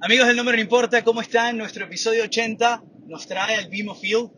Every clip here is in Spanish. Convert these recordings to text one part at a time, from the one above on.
Amigos del Número No Importa, ¿cómo están? Nuestro episodio 80 nos trae al BMO Field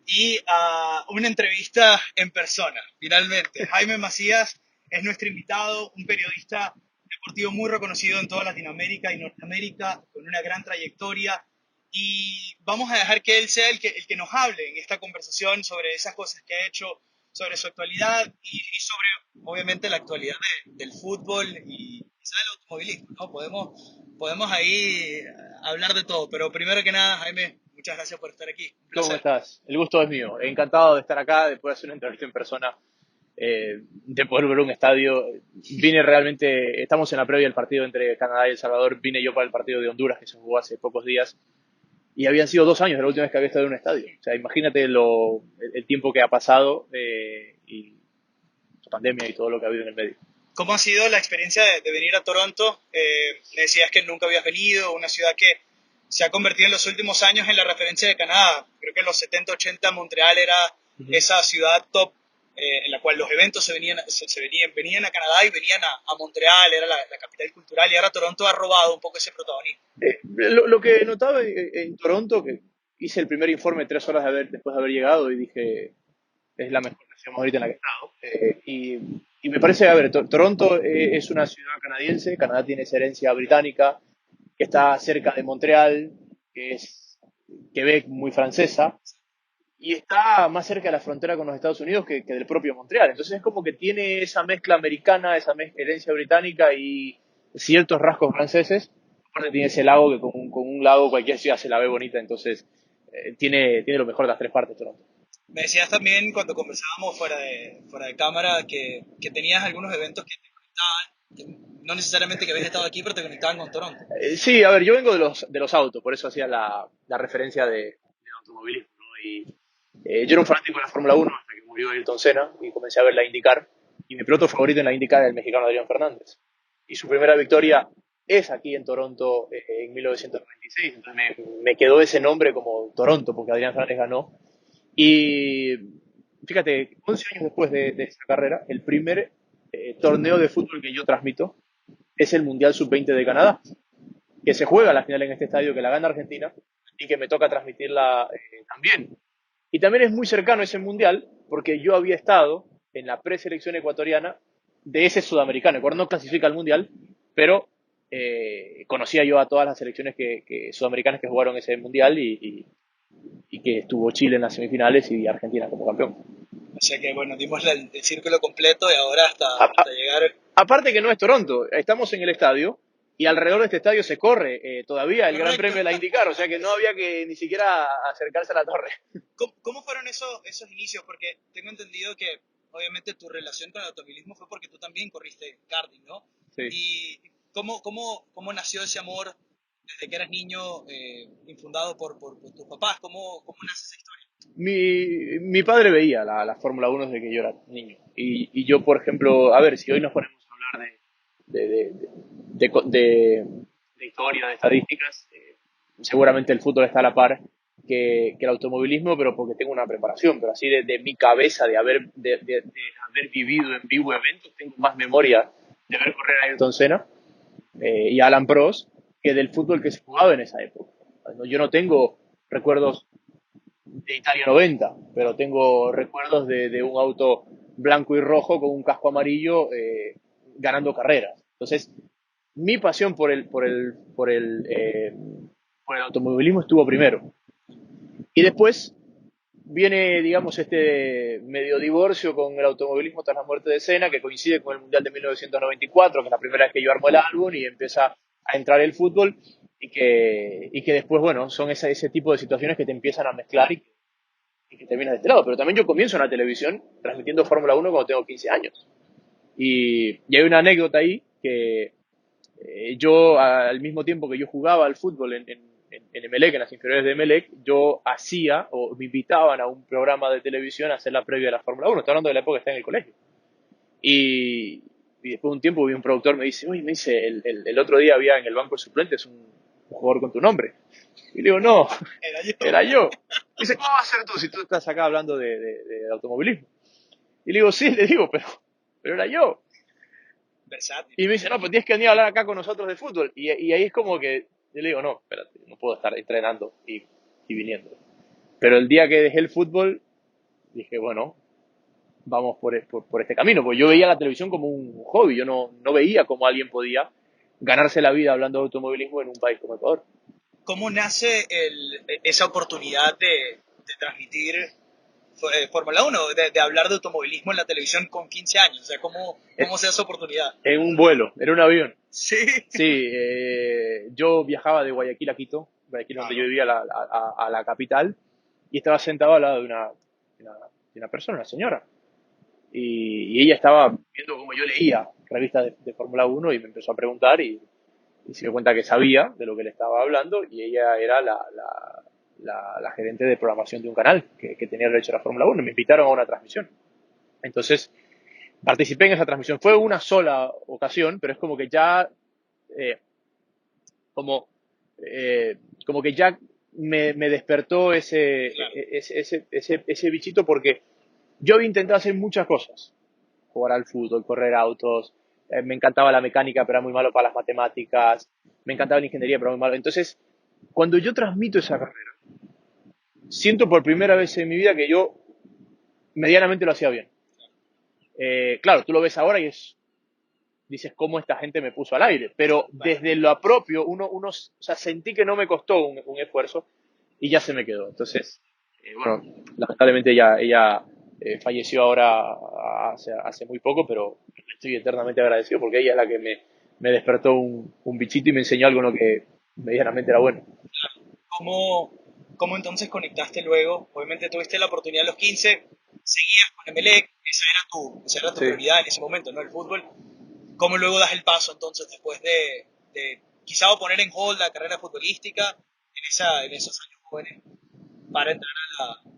y a una entrevista en persona, finalmente. Jaime Macías es nuestro invitado, un periodista deportivo muy reconocido en toda Latinoamérica y Norteamérica, con una gran trayectoria. Y vamos a dejar que él sea el que nos hable en esta conversación sobre esas cosas que ha hecho, sobre su actualidad y sobre, obviamente, la actualidad del fútbol y quizá del automovilismo, ¿no? Podemos ahí hablar de todo, pero primero que nada, Jaime, muchas gracias por estar aquí. Un ¿Cómo placer. estás? El gusto es mío. Encantado de estar acá, de poder hacer una entrevista en persona, de poder ver un estadio. Vine realmente, estamos en la previa del partido entre Canadá y El Salvador. Vine yo para el partido de Honduras que se jugó hace pocos días y habían sido 2 años de la última vez que había estado en un estadio. O sea, imagínate el tiempo que ha pasado y la pandemia y todo lo que ha habido en el medio. ¿Cómo ha sido la experiencia de venir a Toronto? Me decías que nunca habías venido, una ciudad que se ha convertido en los últimos años en la referencia de Canadá. Creo que en los 70, 80 Montreal era Ujú. esa ciudad top en la cual los eventos venían a Canadá y venían a Montreal, era la capital cultural, y ahora Toronto ha robado un poco ese protagonismo. Lo que notaba en Toronto, que hice el primer informe 3 horas después de haber llegado y dije, es la mejor nación ahorita en la que he estado. Y me parece, a ver, Toronto es una ciudad canadiense, Canadá tiene esa herencia británica, que está cerca de Montreal, que es Quebec muy francesa, y está más cerca de la frontera con los Estados Unidos que del propio Montreal. Entonces es como que tiene esa mezcla americana, esa herencia británica y ciertos rasgos franceses. Aparte tiene ese lago que con un lago cualquier ciudad se la ve bonita, entonces tiene lo mejor de las tres partes Toronto. Me decías también cuando conversábamos fuera de cámara que tenías algunos eventos que te conectaban, no necesariamente que habías estado aquí, pero te conectaban con Toronto. Sí, a ver, yo vengo de los autos, por eso hacía la referencia de automovilismo, ¿no? Y yo era un fanático de la Fórmula 1 hasta que murió Ayrton Senna y comencé a ver la IndyCar. Y mi piloto favorito en la IndyCar era el mexicano Adrián Fernández. Y su primera victoria es aquí en Toronto en 1996. Entonces me quedó ese nombre como Toronto, porque Adrián Fernández ganó. Y fíjate, 11 años después de esa carrera, el primer torneo de fútbol que yo transmito es el Mundial Sub-20 de Canadá, que se juega la final en este estadio, que la gana Argentina y que me toca transmitirla también. Y también es muy cercano ese mundial porque yo había estado en la preselección ecuatoriana de ese sudamericano. Ecuador no clasifica al mundial, pero conocía yo a todas las selecciones sudamericanas que jugaron ese mundial y que estuvo Chile en las semifinales y Argentina como campeón. O sea que, bueno, dimos el círculo completo y ahora hasta, A, a, hasta llegar. aparte que no es Toronto, estamos en el estadio y alrededor de este estadio se corre todavía el Gran Correcto. Premio de la IndyCar, o sea que no había que ni siquiera acercarse a la torre. ¿Cómo fueron esos inicios? Porque tengo entendido que, obviamente, tu relación con el automovilismo fue porque tú también corriste karting, ¿no? Sí. ¿Y cómo nació ese amor desde que eras niño, infundado por tus papás? ¿Cómo nace esa historia? Mi padre veía la Fórmula 1 desde que yo era niño. Y yo, por ejemplo, a ver, si hoy nos ponemos a hablar de, de, de, de- de historia, de estadísticas, seguramente el fútbol está a la par que el automovilismo, pero porque tengo una preparación. Pero así de mi cabeza, de haber vivido en vivo eventos, tengo más memoria de ver correr a Ayrton Senna y a Alan Prost que del fútbol que se jugaba en esa época. Yo no tengo recuerdos de Italia 90, pero tengo recuerdos de un auto blanco y rojo con un casco amarillo ganando carreras. Entonces, mi pasión por el automovilismo estuvo primero. Y después viene, digamos, este medio divorcio con el automovilismo tras la muerte de Senna, que coincide con el Mundial de 1994, que es la primera vez que yo armo el álbum y empieza a entrar el fútbol y que después, bueno, son ese tipo de situaciones que te empiezan a mezclar y que terminas de este lado. Pero también yo comienzo en la televisión transmitiendo Fórmula 1 cuando tengo 15 años. Y hay una anécdota ahí que yo, al mismo tiempo que yo jugaba al fútbol en Emelec, en las inferiores de Emelec, yo hacía o me invitaban a un programa de televisión a hacer la previa de la Fórmula 1. Estoy hablando de la época que está en el colegio. Y después de un tiempo vi un productor, me dice, oye, me dice, el otro día había en el banco de suplentes un jugador con tu nombre. Y le digo, no, Era yo. era yo. Me dice, ¿cómo vas a ser tú si tú estás acá hablando de automovilismo? Y le digo, sí, le digo, pero era yo. Versátil. Y me dice, no, pues tienes que venir a hablar acá con nosotros de fútbol. Y ahí es como que Yo le digo, no, espérate, no puedo estar entrenando y viniendo. Pero el día que dejé el fútbol, dije, bueno, vamos por este camino. Porque yo veía la televisión como un hobby, yo no veía cómo alguien podía ganarse la vida hablando de automovilismo en un país como Ecuador. ¿Cómo nace esa oportunidad de transmitir Fórmula 1, de hablar de automovilismo en la televisión con 15 años? O sea, ¿cómo se da esa oportunidad? En un vuelo, era un avión. Sí. Sí, yo viajaba de Guayaquil a Quito, Guayaquil donde yo vivía, a la capital, y estaba sentado al lado de una persona, una señora. Y ella estaba viendo cómo yo leía revistas de Fórmula 1 y me empezó a preguntar y se dio cuenta que sabía de lo que le estaba hablando y ella era la gerente de programación de un canal que tenía el derecho a la Fórmula 1 y me invitaron a una transmisión. Entonces participé en esa transmisión. Fue una sola ocasión, pero es como que ya eh, como, como que ya me despertó Claro. ese bichito porque yo había intentado hacer muchas cosas. Jugar al fútbol, correr autos, me encantaba la mecánica, pero era muy malo para las matemáticas, me encantaba la ingeniería, pero era muy malo. Entonces, cuando yo transmito esa carrera, siento por primera vez en mi vida que yo medianamente lo hacía bien. Claro, tú lo ves ahora y dices cómo esta gente me puso al aire, pero desde lo propio, o sea, sentí que no me costó un esfuerzo y ya se me quedó. Entonces, bueno, lamentablemente ella falleció ahora hace muy poco, pero estoy eternamente agradecido porque ella es la que me despertó un bichito y me enseñó algo en lo que medianamente era bueno. ¿Cómo, ¿Cómo entonces conectaste luego? Obviamente tuviste la oportunidad a los 15, seguías con Emelec, esa era tu Sí. prioridad en ese momento, ¿no? El fútbol. ¿Cómo luego das el paso entonces después de quizá poner en hold la carrera futbolística en esos años jóvenes para entrar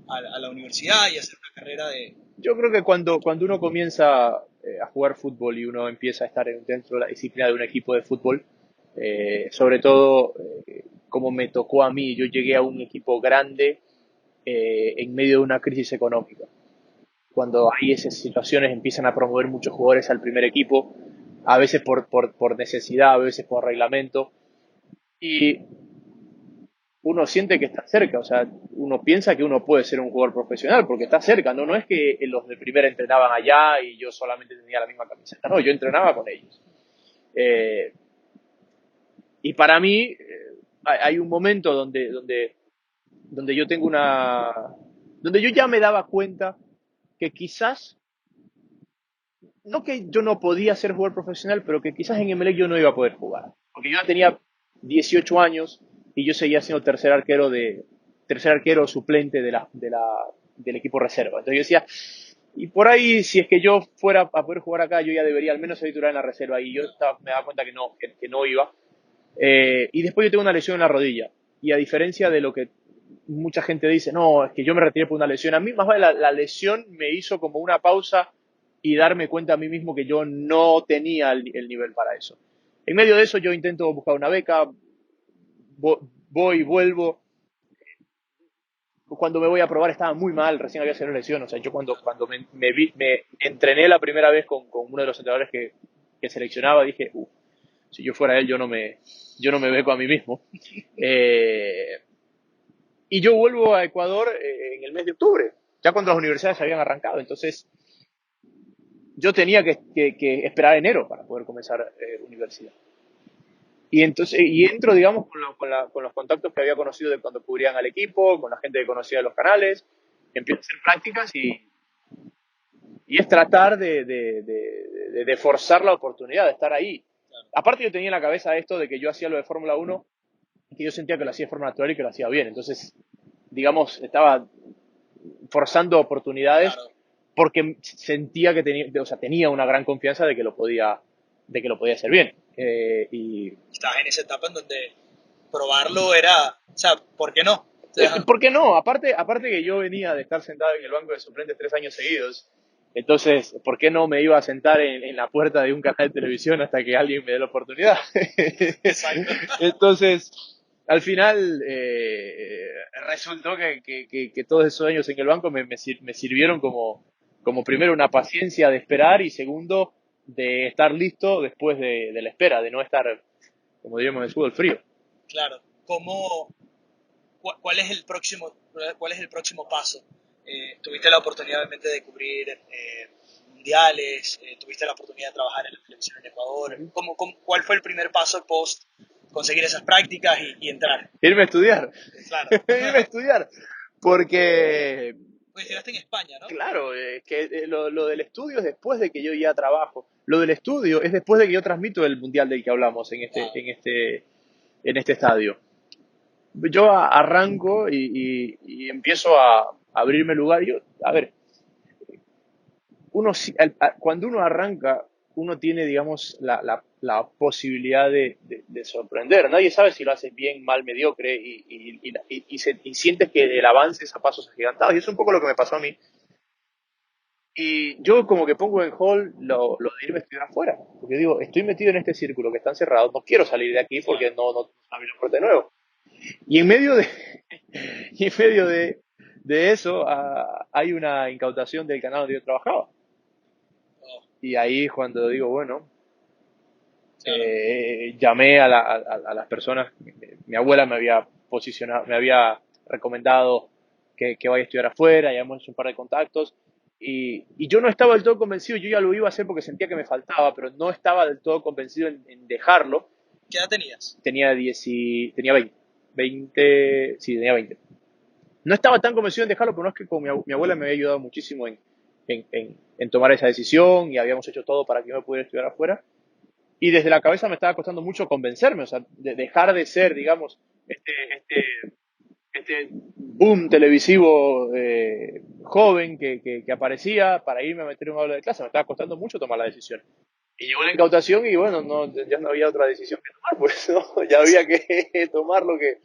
a la universidad y hacer una carrera de... Yo creo que cuando uno comienza a jugar fútbol y uno empieza a estar dentro de la disciplina de un equipo de fútbol, sobre todo como me tocó a mí, yo llegué a un equipo grande en medio de una crisis económica. Cuando hay esas situaciones empiezan a promover muchos jugadores al primer equipo, a veces por necesidad, a veces por reglamento, y uno siente que está cerca, o sea, uno piensa que uno puede ser un jugador profesional porque está cerca, ¿no? No es que los de primera entrenaban allá y yo solamente tenía la misma camiseta, no, yo entrenaba con ellos. Eh, y para mí hay un momento donde yo tengo donde yo ya me daba cuenta que quizás, no que yo no podía ser jugador profesional, pero que quizás en Emelec yo no iba a poder jugar. Porque yo ya tenía 18 años y yo seguía siendo tercer arquero suplente del equipo reserva. Entonces yo decía, y por ahí, si es que yo fuera a poder jugar acá, yo ya debería al menos ser titular en la reserva. Y me daba cuenta que no iba. Y después yo tengo una lesión en la rodilla. Y a diferencia de lo que mucha gente dice, no, es que yo me retiré por una lesión. A mí más vale la lesión me hizo como una pausa y darme cuenta a mí mismo que yo no tenía el nivel para eso. En medio de eso yo intento buscar una beca, voy, vuelvo. Cuando me voy a probar estaba muy mal, recién había sido una lesión. O sea, yo cuando me entrené la primera vez con uno de los entrenadores que seleccionaba, dije, si yo fuera él, yo no me beco a mí mismo. Y yo vuelvo a Ecuador en el mes de octubre, ya cuando las universidades habían arrancado. Entonces, yo tenía que esperar enero para poder comenzar universidad. Y entonces y entro, digamos, con los contactos que había conocido de cuando cubrían al equipo, con la gente que conocía de los canales, empiezo a hacer prácticas y es tratar de forzar la oportunidad de estar ahí. Aparte yo tenía en la cabeza esto de que yo hacía lo de Fórmula 1 y que yo sentía que lo hacía de forma natural y que lo hacía bien. Entonces, digamos, estaba forzando oportunidades Claro, porque sentía que tenía una gran confianza de que lo podía hacer bien. Y estabas en esa etapa en donde probarlo era, o sea, ¿por qué no? O sea, ¿por qué no? Aparte que yo venía de estar sentado en el banco de suplentes 3 años seguidos. Entonces, ¿por qué no me iba a sentar en la puerta de un canal de televisión hasta que alguien me dé la oportunidad? exacto. Entonces, al final, resultó que todos esos años en el banco me sirvieron como primero una paciencia de esperar y segundo de estar listo después de la espera, de no estar, como diríamos en el fútbol, frío. Claro. ¿Cuál es cuál es el próximo paso? Tuviste la oportunidad obviamente de cubrir mundiales, tuviste la oportunidad de trabajar en la televisión en Ecuador. Ujú. ¿Cuál fue el primer paso post conseguir esas prácticas y entrar? Irme a estudiar, Claro. irme a estudiar, porque, Pues estudiaste en España, ¿no? claro, lo del estudio es después de que yo ya trabajo. Lo del estudio es después de que yo transmito el mundial del que hablamos Wow. en este estadio. Yo arranco y empiezo a abrirme lugar. Yo, a ver, cuando uno arranca, uno tiene, digamos, la posibilidad de sorprender. Nadie sabe si lo haces bien, mal, mediocre, y sientes que el avance es a pasos agigantados. Y es un poco lo que me pasó a mí. Y yo como que pongo en hold lo de irme a estudiar afuera. Porque digo, estoy metido en este círculo que está encerrado, no quiero salir de aquí porque Claro. no abrir un brote nuevo. Y en medio de, y en medio de eso hay una incautación del canal donde yo trabajaba. Oh, Y ahí es cuando digo, bueno, claro. llamé a las personas. Mi abuela me había posicionado, me había recomendado que vaya a estudiar afuera, ya hemos hecho un par de contactos. Y yo no estaba del todo convencido, yo ya lo iba a hacer porque sentía que me faltaba, pero no estaba del todo convencido en dejarlo. ¿Qué edad tenías? Tenía 20, sí, tenía 20. No estaba tan convencido en dejarlo, pero no es que con mi abuela me había ayudado muchísimo en tomar esa decisión y habíamos hecho todo para que yo me pudiera estudiar afuera. Y desde la cabeza me estaba costando mucho convencerme, o sea, de dejar de ser, digamos, este, este, este boom televisivo joven que aparecía para irme a meter en un aula de clase. Me estaba costando mucho tomar la decisión. Y llegó la incautación y bueno, ya no había otra decisión que tomar, pues no, ya había que tomar lo que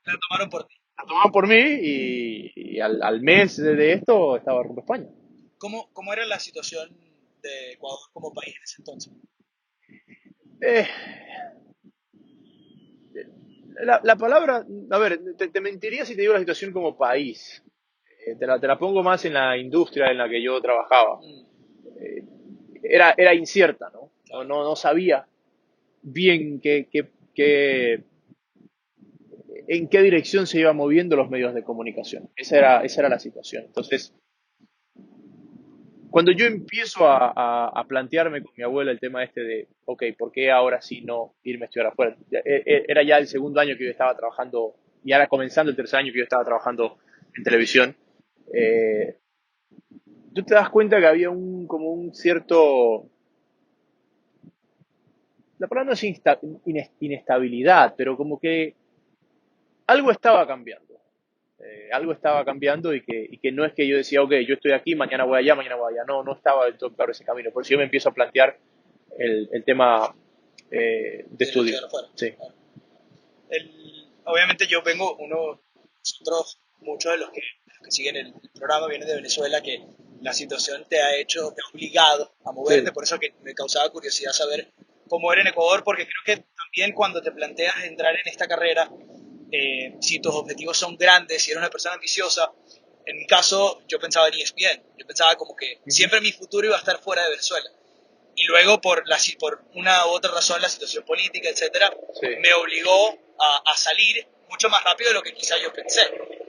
La tomaron por ti. la tomaban por mí y al mes de esto estaba rumbo a España. ¿Cómo era la situación de Ecuador como país en ese entonces? Eh, la palabra, a ver, te mentiría si te digo la situación como país. Te la pongo más en la industria en la que yo trabajaba. Mm, Eh, era incierta, ¿no? claro. No sabía bien en qué dirección se iban moviendo los medios de comunicación. Esa era la situación. Entonces, cuando yo empiezo a plantearme con mi abuela el tema este de, ok, ¿por qué ahora sí no irme a estudiar afuera? Era ya el segundo año que yo estaba trabajando, y ahora comenzando el tercer año que yo estaba trabajando en televisión. eh, Tú te das cuenta que había como un cierto, la palabra no es inestabilidad, pero como que algo estaba cambiando. Algo estaba cambiando y que no es que yo decía, ok, yo estoy aquí, mañana voy allá. No estaba del todo claro ese camino. Por eso yo me empiezo a plantear el tema de De irme a estudio. estudiar afuera. Sí. Claro. Obviamente yo vengo, nosotros, muchos de los que siguen el programa vienen de Venezuela, que la situación te ha obligado a moverte, Sí. por eso que me causaba curiosidad saber cómo era en Ecuador, porque creo que también cuando te planteas entrar en esta carrera, si tus objetivos son grandes, si eres una persona ambiciosa, en mi caso yo pensaba en ESPN, yo pensaba como que Ujú. siempre mi futuro iba a estar fuera de Venezuela y luego por una u otra razón, la situación política, etcétera, Sí. me obligó a salir mucho más rápido de lo que quizá yo pensé.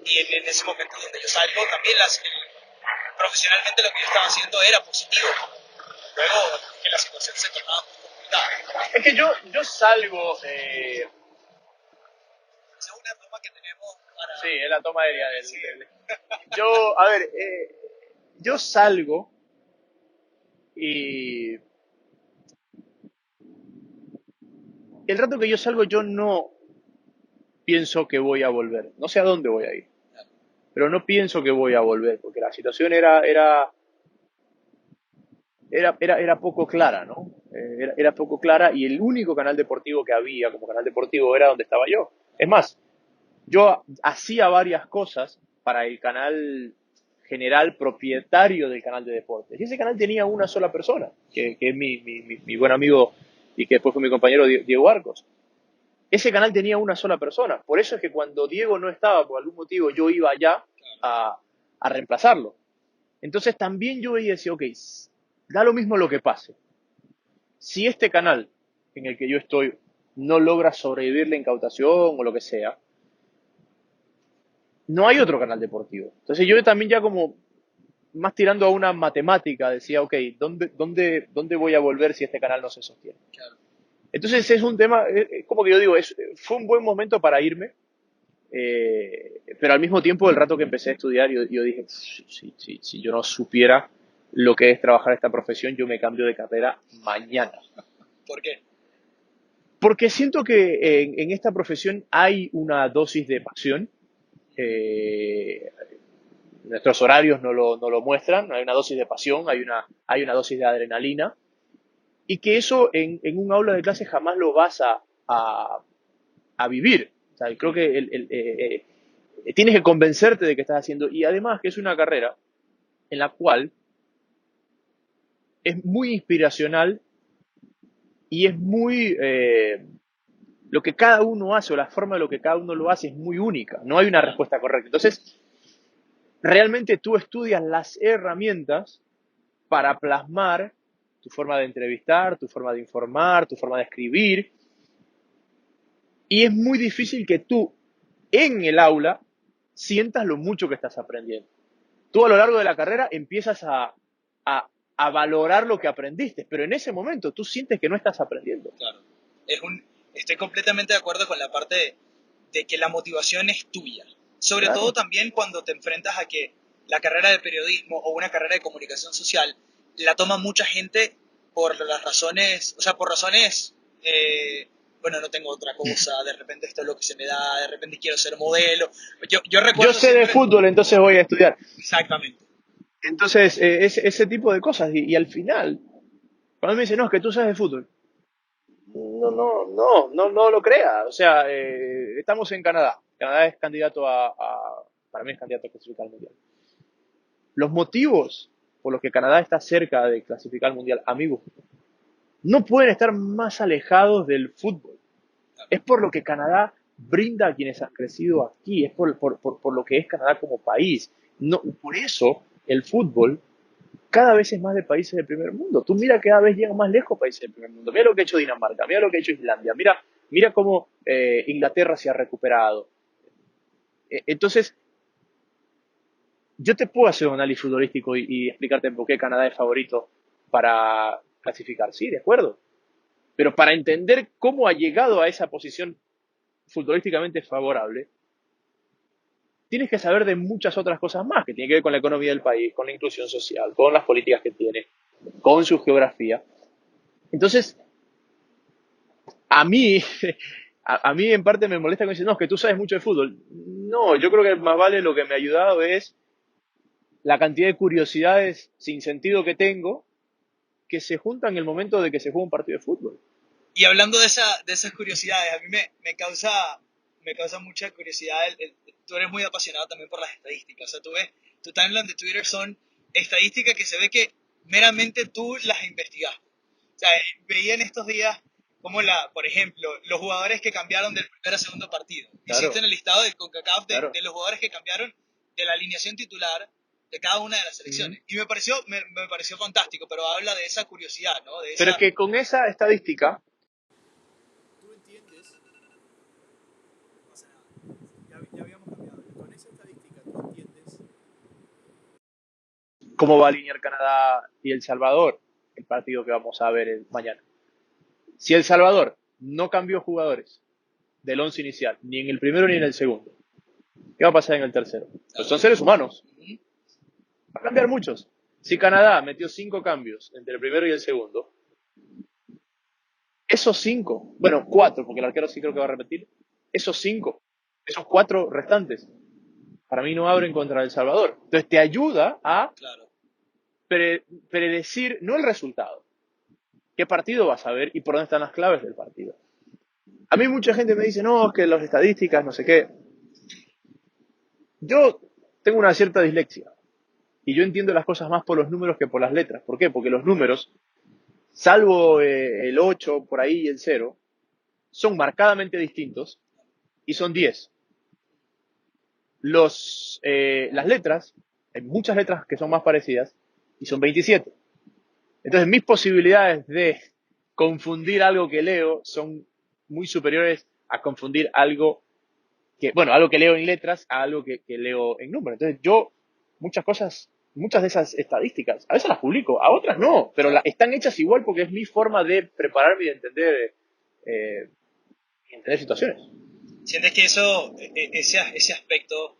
Y en ese momento donde yo salgo, también profesionalmente lo que yo estaba haciendo era positivo. Luego que la situación se tornaba muy complicada. Es que yo salgo, Esa es una toma que tenemos para... sí, es la toma aérea Sí, yo, a ver, yo salgo y el rato que yo salgo yo no pienso que voy a volver. No sé a dónde voy a ir, pero no pienso que voy a volver, porque la situación era poco clara, ¿no? Era poco clara y el único canal deportivo que había como canal deportivo era donde estaba yo. Es más, yo hacía varias cosas para el canal general propietario del canal de deportes. Y ese canal tenía una sola persona, que es mi buen amigo y que después fue mi compañero Diego Arcos. Ese canal tenía una sola persona. Por eso es que cuando Diego no estaba, por algún motivo, yo iba allá a reemplazarlo. Entonces también yo veía y decía, ok, da lo mismo lo que pase. Si este canal en el que yo estoy no logras sobrevivir la incautación o lo que sea, no hay otro canal deportivo. Entonces yo también ya como más tirando a una matemática decía, ok, ¿dónde voy a volver si este canal no se sostiene? Claro. Entonces es un tema, es como que yo digo, fue un buen momento para irme, pero al mismo tiempo el rato que empecé a estudiar yo dije, si yo no supiera lo que es trabajar esta profesión, yo me cambio de carrera mañana. ¿Por qué? Porque siento que en esta profesión hay una dosis de pasión. eh, Nuestros horarios no lo muestran, hay una dosis de pasión, hay una dosis de adrenalina, y que eso en un aula de clase jamás lo vas a vivir. O sea, creo que tienes que convencerte de que estás haciendo, y además que es una carrera en la cual es muy inspiracional y es muy... lo que cada uno hace o la forma de lo que cada uno lo hace es muy única, no hay una respuesta correcta. Entonces, realmente tú estudias las herramientas para plasmar tu forma de entrevistar, tu forma de informar, tu forma de escribir, y es muy difícil que tú en el aula sientas lo mucho que estás aprendiendo. Tú a lo largo de la carrera empiezas a valorar lo que aprendiste, pero en ese momento tú sientes que no estás aprendiendo. Claro. Estoy completamente de acuerdo con la parte de que la motivación es tuya. Sobre todo Claro. también cuando te enfrentas a que la carrera de periodismo o una carrera de comunicación social la toma mucha gente por las razones, o sea, por razones, bueno, no tengo otra cosa, de repente esto es lo que se me da, de repente quiero ser modelo. Yo Yo recuerdo sé de siempre, fútbol, entonces voy a estudiar. exactamente, Entonces, ese tipo de cosas. Y al final, cuando me dicen, no, es que tú sabes de fútbol, no lo crea. O sea, estamos en Canadá. Canadá es candidato para mí es candidato a clasificar al Mundial. Los motivos por los que Canadá está cerca de clasificar al Mundial, amigos, no pueden estar más alejados del fútbol. Es por lo que Canadá brinda a quienes han crecido aquí, es por lo que es Canadá como país. No, por eso el fútbol cada vez es más de países del primer mundo. Tú mira que cada vez llegan más lejos países del primer mundo. Mira lo que ha hecho Dinamarca, mira lo que ha hecho Islandia, mira cómo Inglaterra se ha recuperado. Entonces, yo te puedo hacer un análisis futbolístico y explicarte por qué Canadá es favorito para clasificar, sí, de acuerdo. Pero para entender cómo ha llegado a esa posición futbolísticamente favorable, tienes que saber de muchas otras cosas más, que tienen que ver con la economía del país, con la inclusión social, con las políticas que tiene, con su geografía. Entonces, a mí, a mí en parte me molesta que me dicen, no, es que tú sabes mucho de fútbol. No, yo creo que más vale lo que me ha ayudado es la cantidad de curiosidades sin sentido que tengo que se juntan en el momento de que se juega un partido de fútbol. y hablando de esas curiosidades, a mí me causa mucha curiosidad. Tú eres muy apasionado también por las estadísticas. O sea, tú ves, tu timeline de Twitter son estadísticas que se ve que meramente tú las investigaste. O sea, veía en estos días como por ejemplo, los jugadores que cambiaron del primer a segundo partido. Hiciste Claro, en el listado del CONCACAF claro. de los jugadores que cambiaron de la alineación titular de cada una de las selecciones. Y me pareció fantástico, pero habla de esa curiosidad, ¿no? De Pero es esa... que con esa estadística, Tú entiendes, no pasa nada. Ya habíamos cambiado. Con esa estadística tú entiendes. ¿cómo va a alinear Canadá y El Salvador? El partido que vamos a ver mañana. Si El Salvador no cambió jugadores del once inicial, ni en el primero ni en el segundo, ¿qué va a pasar en el tercero? Pues son seres humanos. Va a cambiar muchos. Si Canadá metió 5 cambios entre el primero y el segundo, esos 5, bueno, 4, porque el arquero sí creo que va a repetir, esos 5, esos 4 restantes, para mí no abren contra El Salvador. Entonces te ayuda a Claro. predecir no el resultado, qué partido vas a ver y por dónde están las claves del partido. A mí mucha gente me dice, no, es que las estadísticas, no sé qué. Yo tengo una cierta dislexia y yo entiendo las cosas más por los números que por las letras. ¿Por qué? Porque los números, salvo el 8 por ahí y el 0, son marcadamente distintos y son 10. Las letras, hay muchas letras que son más parecidas y son 27. Entonces mis posibilidades de confundir algo que leo son muy superiores a confundir algo algo que leo en letras a algo que leo en números. Entonces yo, muchas de esas estadísticas, a veces las publico, a otras no, pero están hechas igual porque es mi forma de prepararme y de entender situaciones. ¿Sientes que ese aspecto,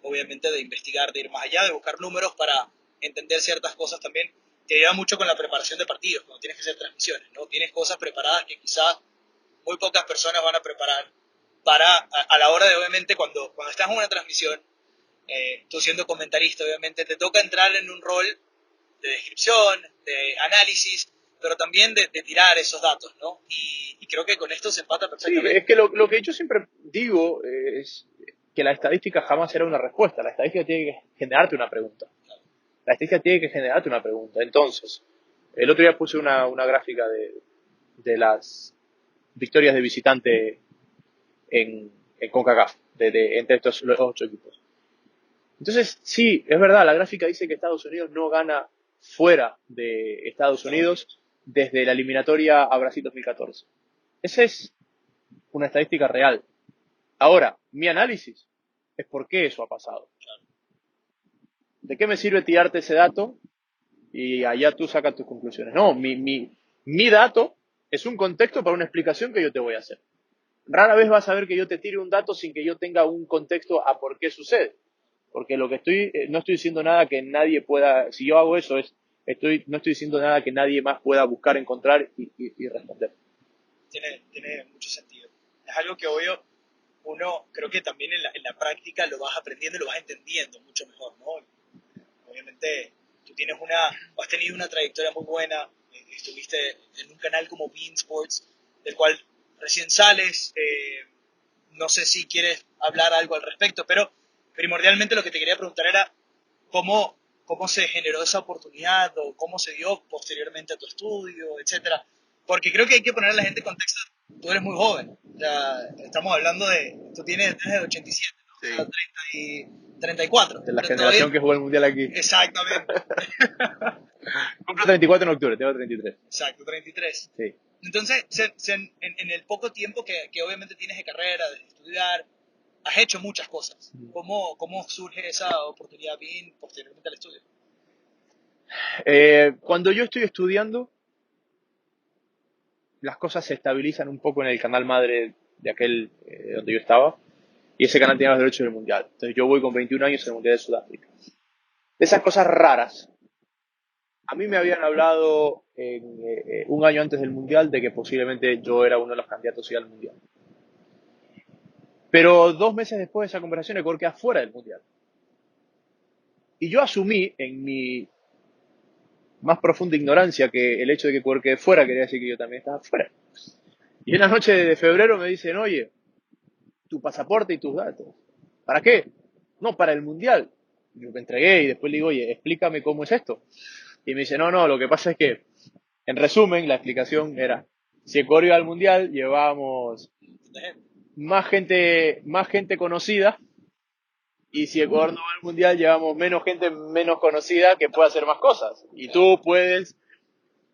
obviamente, de investigar, de ir más allá, de buscar números para entender ciertas cosas también, te ayuda mucho con la preparación de partidos, cuando tienes que hacer transmisiones, ¿no? Tienes cosas preparadas que quizás muy pocas personas van a preparar para, a la hora de, obviamente, cuando estás en una transmisión, tú siendo comentarista, obviamente, te toca entrar en un rol de descripción, de análisis, pero también de tirar esos datos, ¿no? Y creo que con esto se empata Sí, perfectamente. es que lo que yo siempre digo es que la estadística jamás será una respuesta. La estadística tiene que generarte una pregunta. La estadística tiene que generarte una pregunta. Entonces, el otro día puse una gráfica de las victorias de visitante en CONCACAF, entre estos los 8 equipos. Entonces, sí, es verdad, la gráfica dice que Estados Unidos no gana fuera de Estados Unidos desde la eliminatoria a Brasil 2014. Esa es una estadística real. Ahora, mi análisis es por qué eso ha pasado. ¿De qué me sirve tirarte ese dato y allá tú sacas tus conclusiones? No, mi dato es un contexto para una explicación que yo te voy a hacer. Rara vez vas a ver que yo te tire un dato sin que yo tenga un contexto a por qué sucede. Porque no estoy diciendo nada que nadie pueda, si yo hago eso no estoy diciendo nada que nadie más pueda buscar, encontrar y responder. Tiene mucho sentido. Es algo que obvio uno creo que también en la práctica lo vas aprendiendo y lo vas entendiendo mucho mejor, ¿no? Obviamente tú has tenido una trayectoria muy buena, estuviste en un canal como Bean Sports, del cual recién sales, no sé si quieres hablar algo al respecto, pero primordialmente lo que te quería preguntar era cómo se generó esa oportunidad o cómo se dio posteriormente a tu estudio, etcétera. Porque creo que hay que poner a la gente en contexto. Tú eres muy joven. O sea, estamos hablando tú tienes desde el 87, ¿no? Sí. O sea, 34. De la Pero todavía... generación que jugó el mundial aquí. Exactamente. Cumplo 34 en octubre, tengo 33. Exacto, 33. Sí. Entonces, en el poco tiempo que obviamente tienes de carrera, de estudiar, has hecho muchas cosas. ¿Cómo surge esa oportunidad bien posteriormente al estudio? Cuando yo estoy estudiando, las cosas se estabilizan un poco en el canal madre de aquel donde yo estaba. Y ese canal tenía los derechos del mundial. Entonces yo voy con 21 años en el mundial de Sudáfrica. De esas cosas raras, a mí me habían hablado un año antes del mundial de que posiblemente yo era uno de los candidatos a ir al mundial. Pero 2 meses después de esa conversación, Ecuador queda fuera del mundial. Y yo asumí en mi más profunda ignorancia que el hecho de que Ecuador quede fuera quería decir que yo también estaba fuera. Y en la noche de febrero me dicen, oye, tu pasaporte y tus datos. ¿Para qué? No, para el mundial. Yo me entregué y después le digo, oye, explícame cómo es esto. Y me dice, no, lo que pasa es que, en resumen, la explicación era, si Ecuador iba al mundial, llevábamos más gente conocida, y si Ecuador no va al mundial, llevamos menos gente menos conocida que pueda hacer más cosas. Y tú puedes...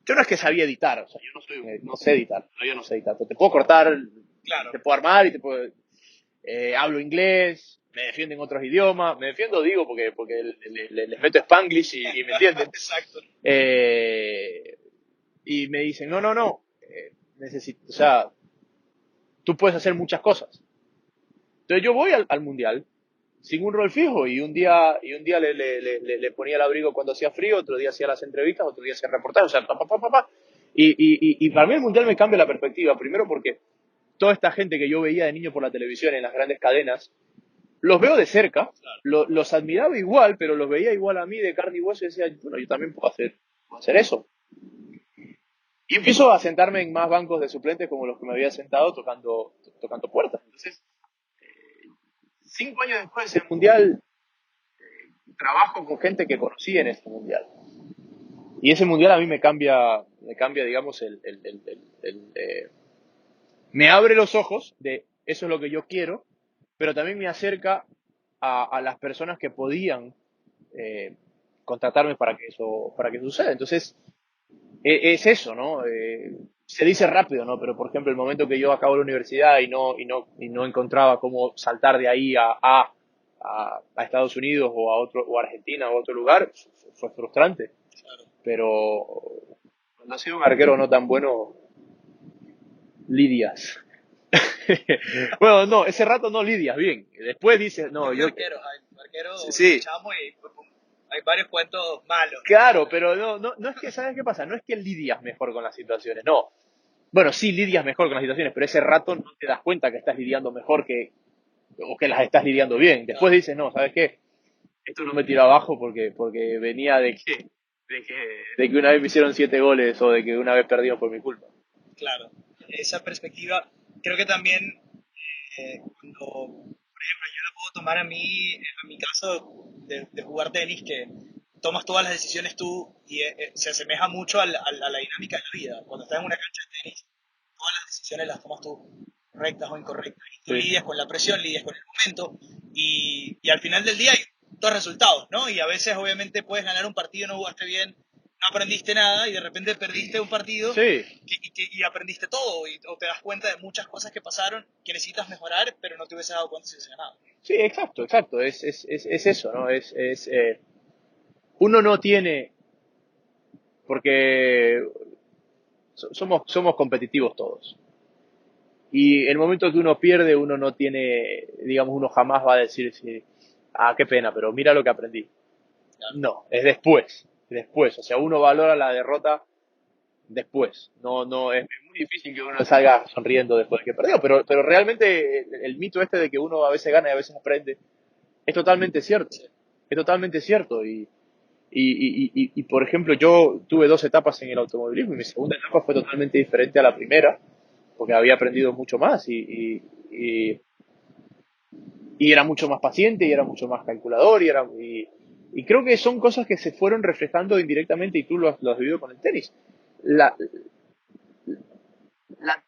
Yo no es que sabía editar, o sea, no sé editar, yo no sé editar, pero te puedo cortar, Claro. te puedo armar y te puedo... hablo inglés, me defiendo en otros idiomas, me defiendo, digo, porque les meto Spanglish y me entienden. Exacto. Y me dicen, no, o sea, tú puedes hacer muchas cosas. Entonces yo voy al mundial sin un rol fijo y un día le ponía el abrigo cuando hacía frío, otro día hacía las entrevistas, otro día hacía reportajes, o sea, pa. Y para mí el mundial me cambia la perspectiva, primero porque toda esta gente que yo veía de niño por la televisión en las grandes cadenas, los veo de cerca, los admiraba igual, pero los veía igual a mí de carne y hueso y decía, bueno, yo también puedo hacer eso. Y empiezo a sentarme en más bancos de suplentes como los que me había sentado tocando puertas. Entonces, 5 años después del Mundial, trabajo con gente que conocí en este Mundial. Y ese Mundial a mí me cambia digamos, me abre los ojos de eso es lo que yo quiero, pero también me acerca a las personas que podían contratarme para que eso suceda. Entonces, es eso, ¿no? se dice rápido, ¿no? Pero, por ejemplo, el momento que yo acabo la universidad y no encontraba cómo saltar de ahí a Estados Unidos o a otro, o a Argentina o a otro lugar, fue frustrante. Claro. Pero cuando ha sido un arquero no tan bueno, lidias. Bueno, no, ese rato no lidias bien. Después dices, no, yo... Arqueros Sí, luchamos y hay varios cuentos malos. claro, pero no es que, ¿sabes qué pasa? No es que lidias mejor con las situaciones, no. Bueno, sí lidias mejor con las situaciones, pero ese rato no te das cuenta que estás lidiando mejor o que las estás lidiando bien. Después dices, no, ¿sabes qué? Esto no me tira abajo porque venía de que una vez me hicieron 7 goles o de que una vez perdimos por mi culpa. Claro, esa perspectiva creo que también cuando, por ejemplo, yo lo puedo tomar a mi caso de jugar tenis, que tomas todas las decisiones tú y se asemeja mucho a la dinámica de la vida. Cuando estás en una cancha de tenis, todas las decisiones las tomas tú, correctas o incorrectas. Y tú Sí. lidias con la presión, lidias con el momento y al final del día hay dos resultados, ¿no? Y a veces obviamente puedes ganar un partido, no jugaste bien, no aprendiste nada y de repente perdiste un partido Sí, y aprendiste todo o te das cuenta de muchas cosas que pasaron que necesitas mejorar, pero no te hubieses dado cuenta si hubiese ganado. sí, exacto, exacto. Es eso, ¿no? Uno no tiene, porque somos competitivos todos. Y el momento que uno pierde, uno no tiene, digamos, uno jamás va a decir, sí, qué pena, pero mira lo que aprendí. Claro. No, es después. O sea, uno valora la derrota después. No, es muy difícil que uno salga sonriendo después de que perdió, pero realmente el mito este de que uno a veces gana y a veces aprende es totalmente cierto. Sí. Es totalmente cierto. Por ejemplo, yo tuve 2 etapas en el automovilismo y mi segunda etapa fue totalmente diferente a la primera, porque había aprendido mucho más y era mucho más paciente y era mucho más calculador y creo que son cosas que se fueron reflejando indirectamente y tú lo has vivido con el tenis. La, la-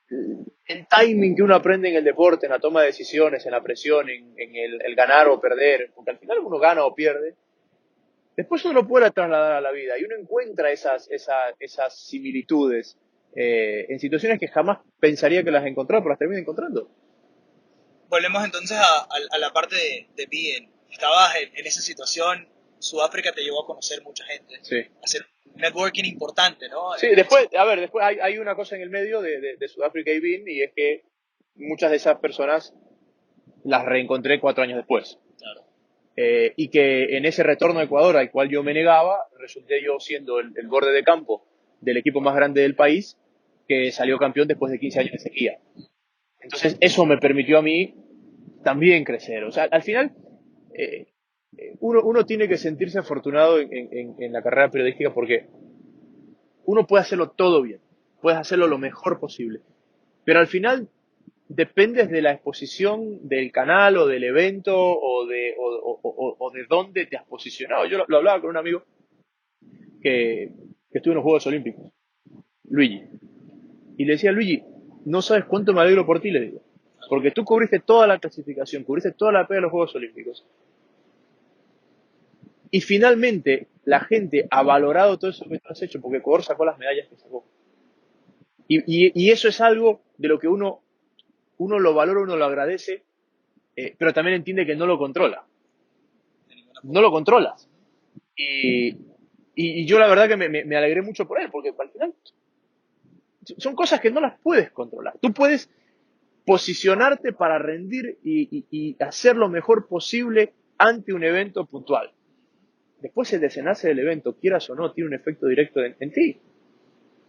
el timing que uno aprende en el deporte, en la toma de decisiones, en la presión, en el ganar o perder, porque al final uno gana o pierde, después uno lo puede trasladar a la vida y uno encuentra esas similitudes en situaciones que jamás pensaría que las encontraba, pero las termina encontrando. Volvemos entonces a la parte de bien. Estabas en esa situación, Sudáfrica te llevó a conocer mucha gente, Sí. a hacer un networking importante, ¿no? Sí, después hay una cosa en el medio de Sudáfrica y BIN y es que muchas de esas personas las reencontré 4 años después. Claro. Y que en ese retorno a Ecuador al cual yo me negaba, resulté yo siendo el borde de campo del equipo más grande del país que salió campeón después de 15 años de sequía. Entonces eso me permitió a mí también crecer. O sea, al final eh, uno tiene que sentirse afortunado en la carrera periodística porque uno puede hacerlo todo bien, puedes hacerlo lo mejor posible, pero al final dependes de la exposición del canal o del evento o de dónde te has posicionado. Yo lo hablaba con un amigo que estuvo en los Juegos Olímpicos, Luigi, y le decía, Luigi, no sabes cuánto me alegro por ti, le digo, porque tú cubriste toda la clasificación, cubriste toda la pega de los Juegos Olímpicos, y finalmente la gente ha valorado todo eso que tú has hecho, porque Ecuador sacó las medallas que sacó. Y eso es algo de lo que uno lo valora, uno lo agradece, pero también entiende que no lo controla. No lo controlas. Y yo la verdad que me alegré mucho por él, porque al final son cosas que no las puedes controlar. Tú puedes posicionarte para rendir y hacer lo mejor posible ante un evento puntual. Después el desenlace del evento, quieras o no, tiene un efecto directo en ti.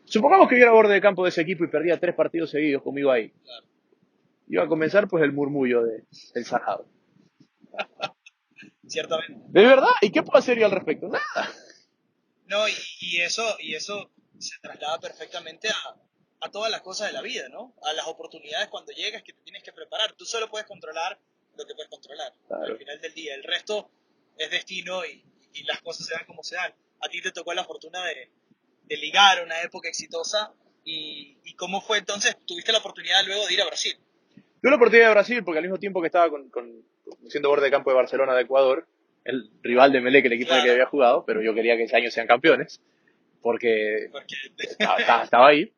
Supongamos que yo era borde de campo de ese equipo y perdía 3 partidos seguidos conmigo ahí. Claro. Iba a comenzar pues el murmullo del Sarado. Ciertamente. ¿De verdad? ¿Y qué puedo hacer yo al respecto? Nada. No, y eso se traslada perfectamente a todas las cosas de la vida, ¿no? A las oportunidades cuando llegas que te tienes que preparar. Tú solo puedes controlar lo que puedes controlar. Claro. Al final del día. El resto es destino y las cosas se dan como se dan. A ti te tocó la fortuna de ligar una época exitosa. ¿Y cómo fue entonces? ¿Tuviste la oportunidad luego de ir a Brasil? Tuve la oportunidad de Brasil porque al mismo tiempo que estaba siendo borde de campo de Barcelona de Ecuador, el rival de Melec, el equipo en el que había jugado, pero yo quería que ese año sean campeones, porque estaba ahí.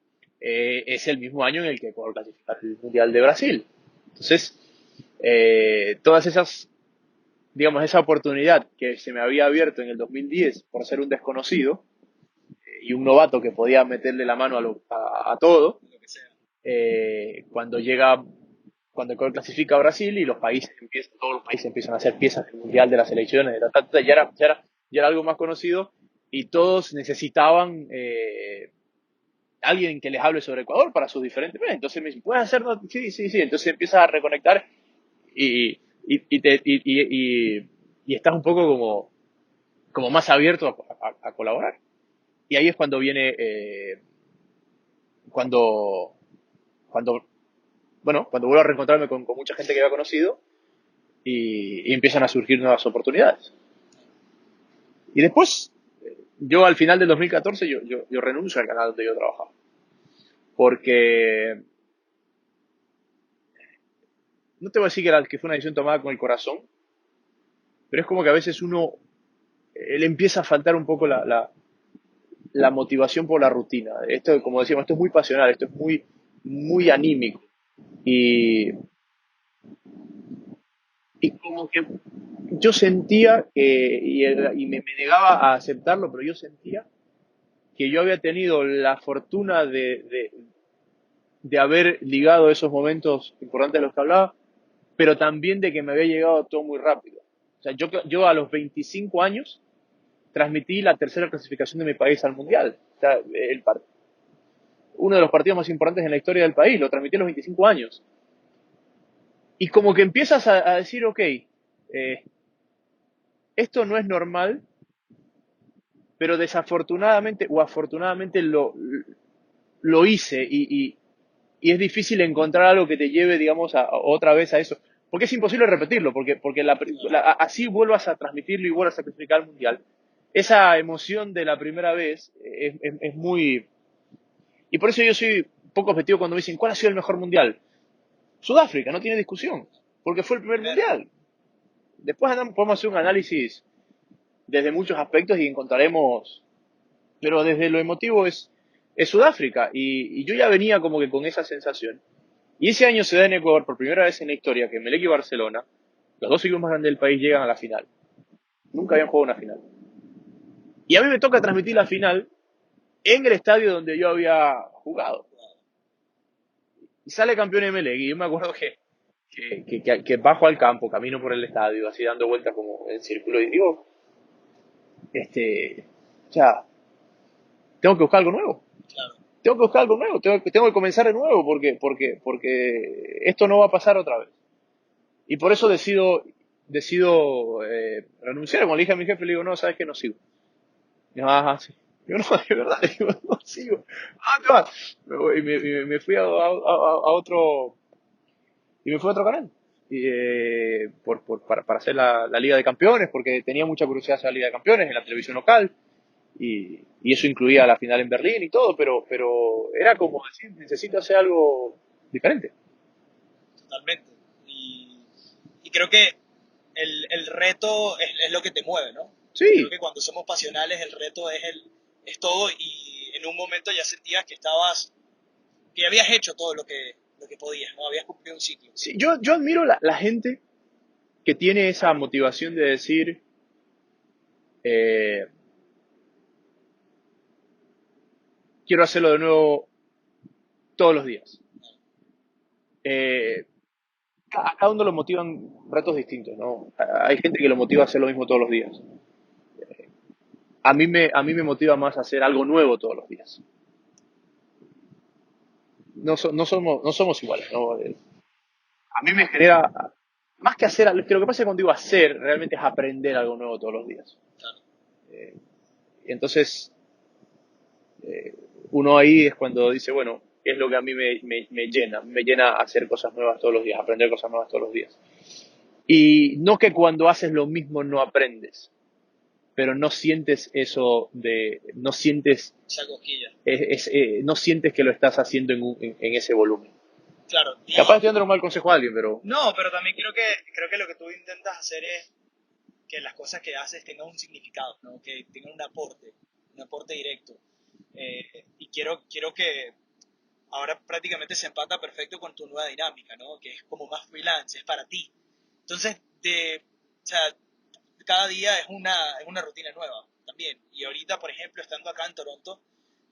es el mismo año en el que Ecuador clasifica al Mundial de Brasil. Entonces, todas esas, digamos, esa oportunidad que se me había abierto en el 2010 por ser un desconocido y un novato que podía meterle la mano a todo, cuando Ecuador clasifica a Brasil y todos los países empiezan a hacer piezas del Mundial, de las selecciones, ya era algo más conocido y todos necesitaban alguien que les hable sobre Ecuador para sus diferentes... Entonces me dicen, ¿puedes hacerlo? Sí, sí, sí. Entonces empiezas a reconectar y estás un poco como más abierto a colaborar. Y ahí es cuando viene, cuando, cuando, cuando vuelvo a reencontrarme con mucha gente que había conocido y empiezan a surgir nuevas oportunidades. Y después, yo al final del 2014, yo renuncio al canal donde yo trabajaba. Porque no te voy a decir que fue una decisión tomada con el corazón, pero es como que a veces le empieza a faltar un poco la motivación por la rutina. Esto, como decíamos, esto es muy pasional, esto es muy anímico. Y, y como que yo sentía y me negaba a aceptarlo, pero yo sentía que yo había tenido la fortuna de haber ligado esos momentos importantes de los que hablaba, pero también de que me había llegado todo muy rápido. O sea, yo a los 25 años transmití la tercera clasificación de mi país al Mundial. O sea, uno de los partidos más importantes en la historia del país, lo transmití a los 25 años. Y como que empiezas a decir, ok, esto no es normal, pero desafortunadamente o afortunadamente lo hice y es difícil encontrar algo que te lleve, digamos, otra vez a eso. Porque es imposible repetirlo, porque así vuelvas a transmitirlo y vuelvas a clasificar al Mundial. Esa emoción de la primera vez es muy... Y por eso yo soy poco objetivo cuando me dicen, ¿cuál ha sido el mejor Mundial? Sudáfrica, no tiene discusión, porque fue el primer Mundial. Después podemos hacer un análisis desde muchos aspectos y encontraremos, pero desde lo emotivo es Sudáfrica. Y yo ya venía como que con esa sensación. Y ese año se da en Ecuador, por primera vez en la historia, que Emelec y Barcelona, los dos equipos más grandes del país, llegan a la final. Nunca habían jugado una final. Y a mí me toca transmitir la final en el estadio donde yo había jugado. Y sale campeón Emelec, y yo me acuerdo que bajo al campo, camino por el estadio, así dando vueltas como en círculo, y digo, o sea, tengo que buscar algo nuevo. Claro. Tengo que buscar algo nuevo, tengo que comenzar de nuevo, porque esto no va a pasar otra vez. Y por eso decido renunciar. Como le dije a mi jefe, le digo, no, ¿sabes qué? No sigo. Y dijo, ajá, sí. Digo, no, de verdad, digo, no sigo. Ah, ¿qué vas? Me fui a otro, y me fui a otro canal. Y, para hacer la Liga de Campeones, porque tenía mucha curiosidad hacer la Liga de Campeones en la televisión local. Y eso incluía la final en Berlín y todo, pero era como decir, necesito hacer algo diferente. Totalmente. Y creo que el reto es lo que te mueve, ¿no? Creo Sí, que cuando somos pasionales el reto es todo y en un momento ya sentías que habías hecho todo lo que podías, ¿no? Habías cumplido un ciclo. sí, yo admiro la gente que tiene esa motivación de decir, eh, quiero hacerlo de nuevo todos los días. Eh, a cada uno lo motivan retos distintos, ¿no? Hay gente que lo motiva a hacer lo mismo todos los días. A mí me motiva más hacer algo nuevo todos los días. No somos iguales, ¿no? A mí me genera, más que hacer, que lo que pasa es que cuando digo hacer, realmente es aprender algo nuevo todos los días. Claro. Y entonces, uno ahí es cuando dice, bueno, ¿qué es lo que a mí me llena? Me llena hacer cosas nuevas todos los días, aprender cosas nuevas todos los días. Y no que cuando haces lo mismo no aprendes, pero no sientes eso no sientes, Esa cosquilla. no sientes que lo estás haciendo en ese volumen. Claro. Capaz estoy dando un mal consejo a alguien, pero No, pero también creo que lo que tú intentas hacer es que las cosas que haces tengan un significado, ¿no? Que tengan un aporte directo. Y quiero que ahora prácticamente se empata perfecto con tu nueva dinámica, ¿no? Que es como más freelance, es para ti. Entonces, o sea, cada día es una rutina nueva también. Y ahorita, por ejemplo, estando acá en Toronto,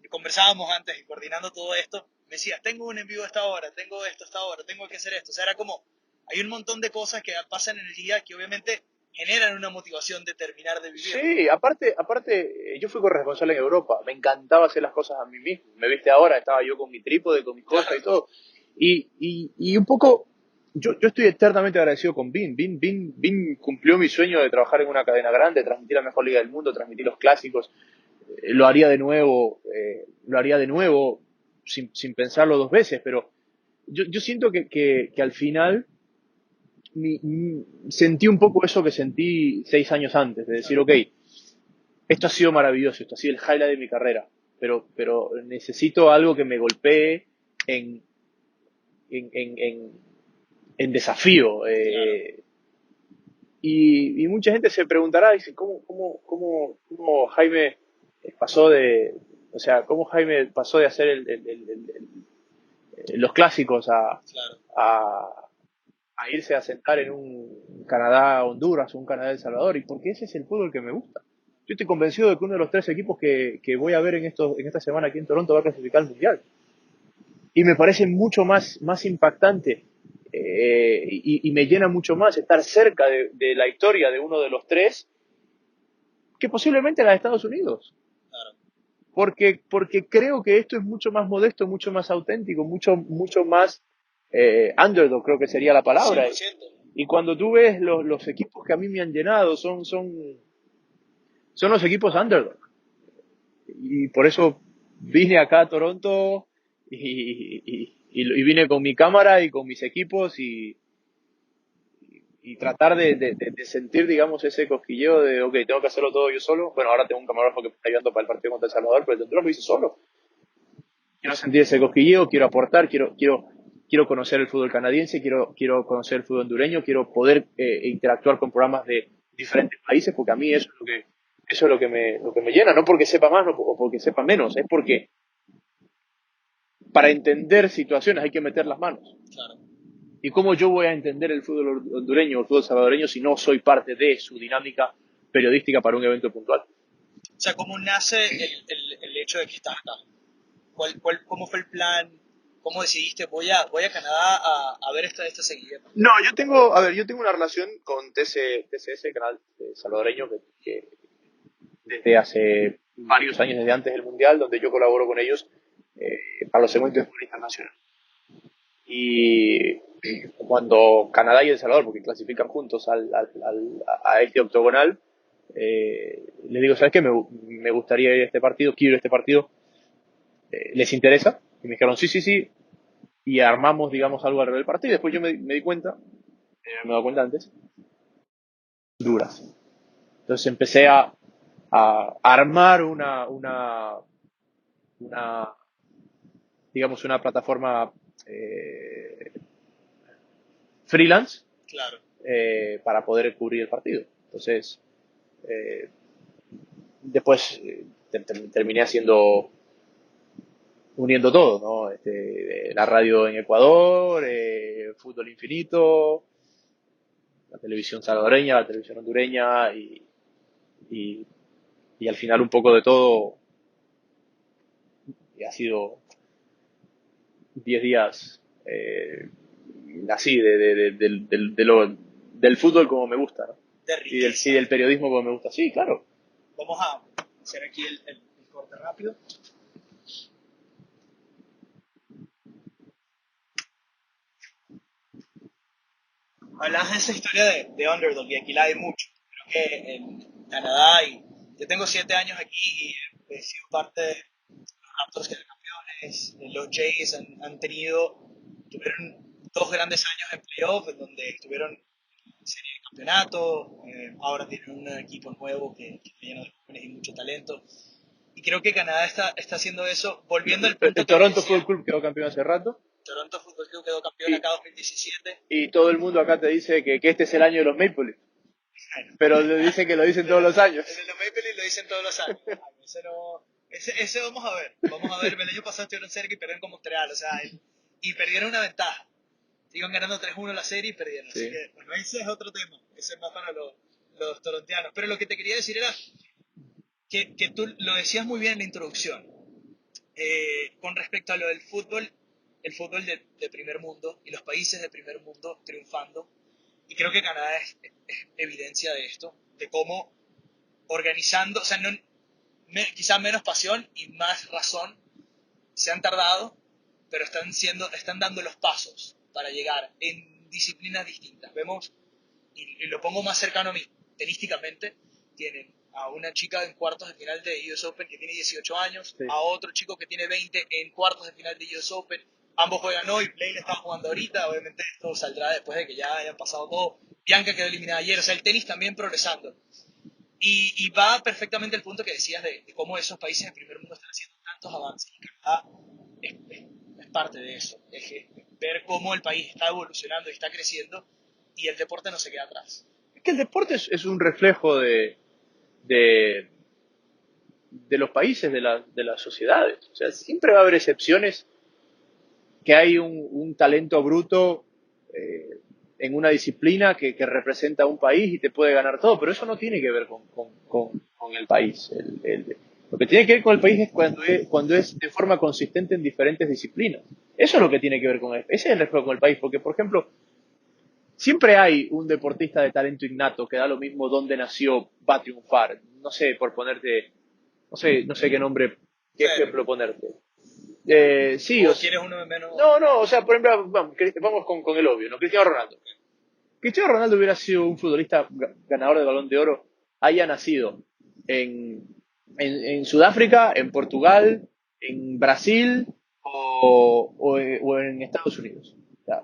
conversábamos antes y coordinando todo esto, me decías, tengo un envío a esta hora, tengo esto a esta hora, tengo que hacer esto. O sea, era como, hay un montón de cosas que pasan en el día que obviamente generan una motivación de terminar de vivir. Sí, aparte, yo fui corresponsal en Europa, me encantaba hacer las cosas a mí mismo. Me viste ahora, estaba yo con mi trípode, con mis cosas y todo. Y un poco, yo estoy eternamente agradecido con Bean. Bean cumplió mi sueño de trabajar en una cadena grande, transmitir la mejor liga del mundo, transmitir los clásicos. Lo haría de nuevo sin pensarlo dos veces, pero yo siento que al final sentí un poco eso que sentí 6 años antes, de decir, ok, esto ha sido maravilloso, esto ha sido el highlight de mi carrera, pero necesito algo que me golpee en, en, en, en, en desafío. Y mucha gente se preguntará, dice, ¿cómo Jaime pasó de, o sea, cómo Jaime pasó de hacer los clásicos Claro. a irse a sentar en un Canadá-Honduras o un Canadá-El Salvador? Y porque ese es el fútbol que me gusta. Yo estoy convencido de que uno de los tres equipos que voy a ver en esta semana aquí en Toronto va a clasificar al Mundial. Y me parece mucho más impactante y me llena mucho más estar cerca de la historia de uno de los tres que posiblemente la de Estados Unidos. Claro. Porque creo que esto es mucho más modesto, mucho más auténtico, mucho más underdog, creo que sería la palabra. 100%. Y cuando tú ves los equipos que a mí me han llenado, son los equipos underdog. Y por eso vine acá a Toronto y vine con mi cámara y con mis equipos y tratar de sentir, digamos, ese cosquilleo de, ok, tengo que hacerlo todo yo solo. Bueno, ahora tengo un camarógrafo que me está ayudando para el partido contra El Salvador, pero el otro lo hice solo. Quiero sentir ese cosquilleo, quiero aportar, quiero conocer el fútbol canadiense, quiero conocer el fútbol hondureño, quiero poder interactuar con programas de diferentes países, porque a mí eso es lo que me llena, no porque sepa más o porque sepa menos, es porque para entender situaciones hay que meter las manos. Claro. ¿Y cómo yo voy a entender el fútbol hondureño o el fútbol salvadoreño si no soy parte de su dinámica periodística para un evento puntual? O sea, ¿cómo nace el hecho de que estás acá? ¿Cómo fue el plan? ¿Cómo decidiste, voy a Canadá a ver esta seguida? No, yo tengo una relación con TCS, canal salvadoreño, que desde hace varios años, desde antes del Mundial, donde yo colaboro con ellos para los segmentos de fútbol internacional. Y cuando Canadá y El Salvador, porque clasifican juntos a este octogonal, les digo, ¿sabes qué? Me gustaría ir a este partido, quiero ir a este partido. ¿Les interesa? Y me dijeron, sí. Y armamos, digamos, algo alrededor del partido. Y después yo me di cuenta, me he dado cuenta antes, duras. Entonces empecé a armar una, digamos, una plataforma freelance Claro. para poder cubrir el partido. Entonces, eh, después terminé uniendo todo, ¿no? La radio en Ecuador, Fútbol Infinito, la televisión salvadoreña, la televisión hondureña y, y al final un poco de todo. Y ha sido 10 días así, del fútbol como me gusta, ¿no? De Y riqueza. del periodismo como me gusta. Sí, claro. Vamos a hacer aquí el corte rápido. Hablas de esa historia de Underdog y aquí la hay mucho. Creo que en Canadá, y yo tengo 7 años aquí y he sido parte de los Raptors que eran campeones. Los Jays tuvieron 2 grandes años en playoff, en donde tuvieron serie de campeonato. Ahora tienen un equipo nuevo que está lleno de jóvenes y mucho talento. Y creo que Canadá está haciendo eso, volviendo al punto El que me Toronto decía. Football Club quedó campeón hace rato. Toronto Football Club quedó campeón acá 2017. Y todo el mundo acá te dice que este es el año de los Maple Leafs. Bueno, Pero le dicen que lo dicen todos los años. en los Maple Leafs lo dicen todos los años. Eso Ese vamos a ver, el año pasado estuvieron cerca y perdieron con Montreal, o sea, y perdieron una ventaja. Iban ganando 3-1 la serie y perdieron. Sí. Así que, bueno, ese es otro tema. Ese es más para los torontianos. Pero lo que te quería decir era que tú lo decías muy bien en la introducción. Con respecto a lo del fútbol, el fútbol de primer mundo y los países de primer mundo triunfando. Y creo que Canadá es evidencia de esto, de cómo organizando, o sea, quizá menos pasión y más razón, se han tardado, pero están dando los pasos para llegar en disciplinas distintas. Vemos, y lo pongo más cercano a mí, tenísticamente, tienen a una chica en cuartos de final de US Open que tiene 18 años, Sí. a otro chico que tiene 20 en cuartos de final de US Open. Ambos juegan hoy, Blake está jugando ahorita, obviamente esto saldrá después de que ya hayan pasado todo. Bianca quedó eliminada ayer, o sea, el tenis también progresando. Y va perfectamente el punto que decías de cómo esos países de primer mundo están haciendo tantos avances. Y Canadá es parte de eso. Es ver cómo el país está evolucionando y está creciendo y el deporte no se queda atrás. Es que el deporte es un reflejo de, de los países, de las sociedades. O sea, siempre va a haber excepciones que hay un talento bruto en una disciplina que representa a un país y te puede ganar todo, pero eso no tiene que ver con el país. Lo que tiene que ver con el país es cuando es de forma consistente en diferentes disciplinas. Eso es lo que tiene que ver con ese es el reflejo con el país, porque, por ejemplo, siempre hay un deportista de talento innato que da lo mismo dónde nació, va a triunfar. No sé, por ponerte, no sé qué nombre, qué ejemplo ponerte. Sí, ¿O quieres uno de menos? no, o sea, por ejemplo, vamos con el obvio, ¿no? Cristiano Ronaldo. Cristiano Ronaldo hubiera sido un futbolista ganador del Balón de Oro, haya nacido en, en Sudáfrica, en Portugal, en Brasil o en Estados Unidos. O sea,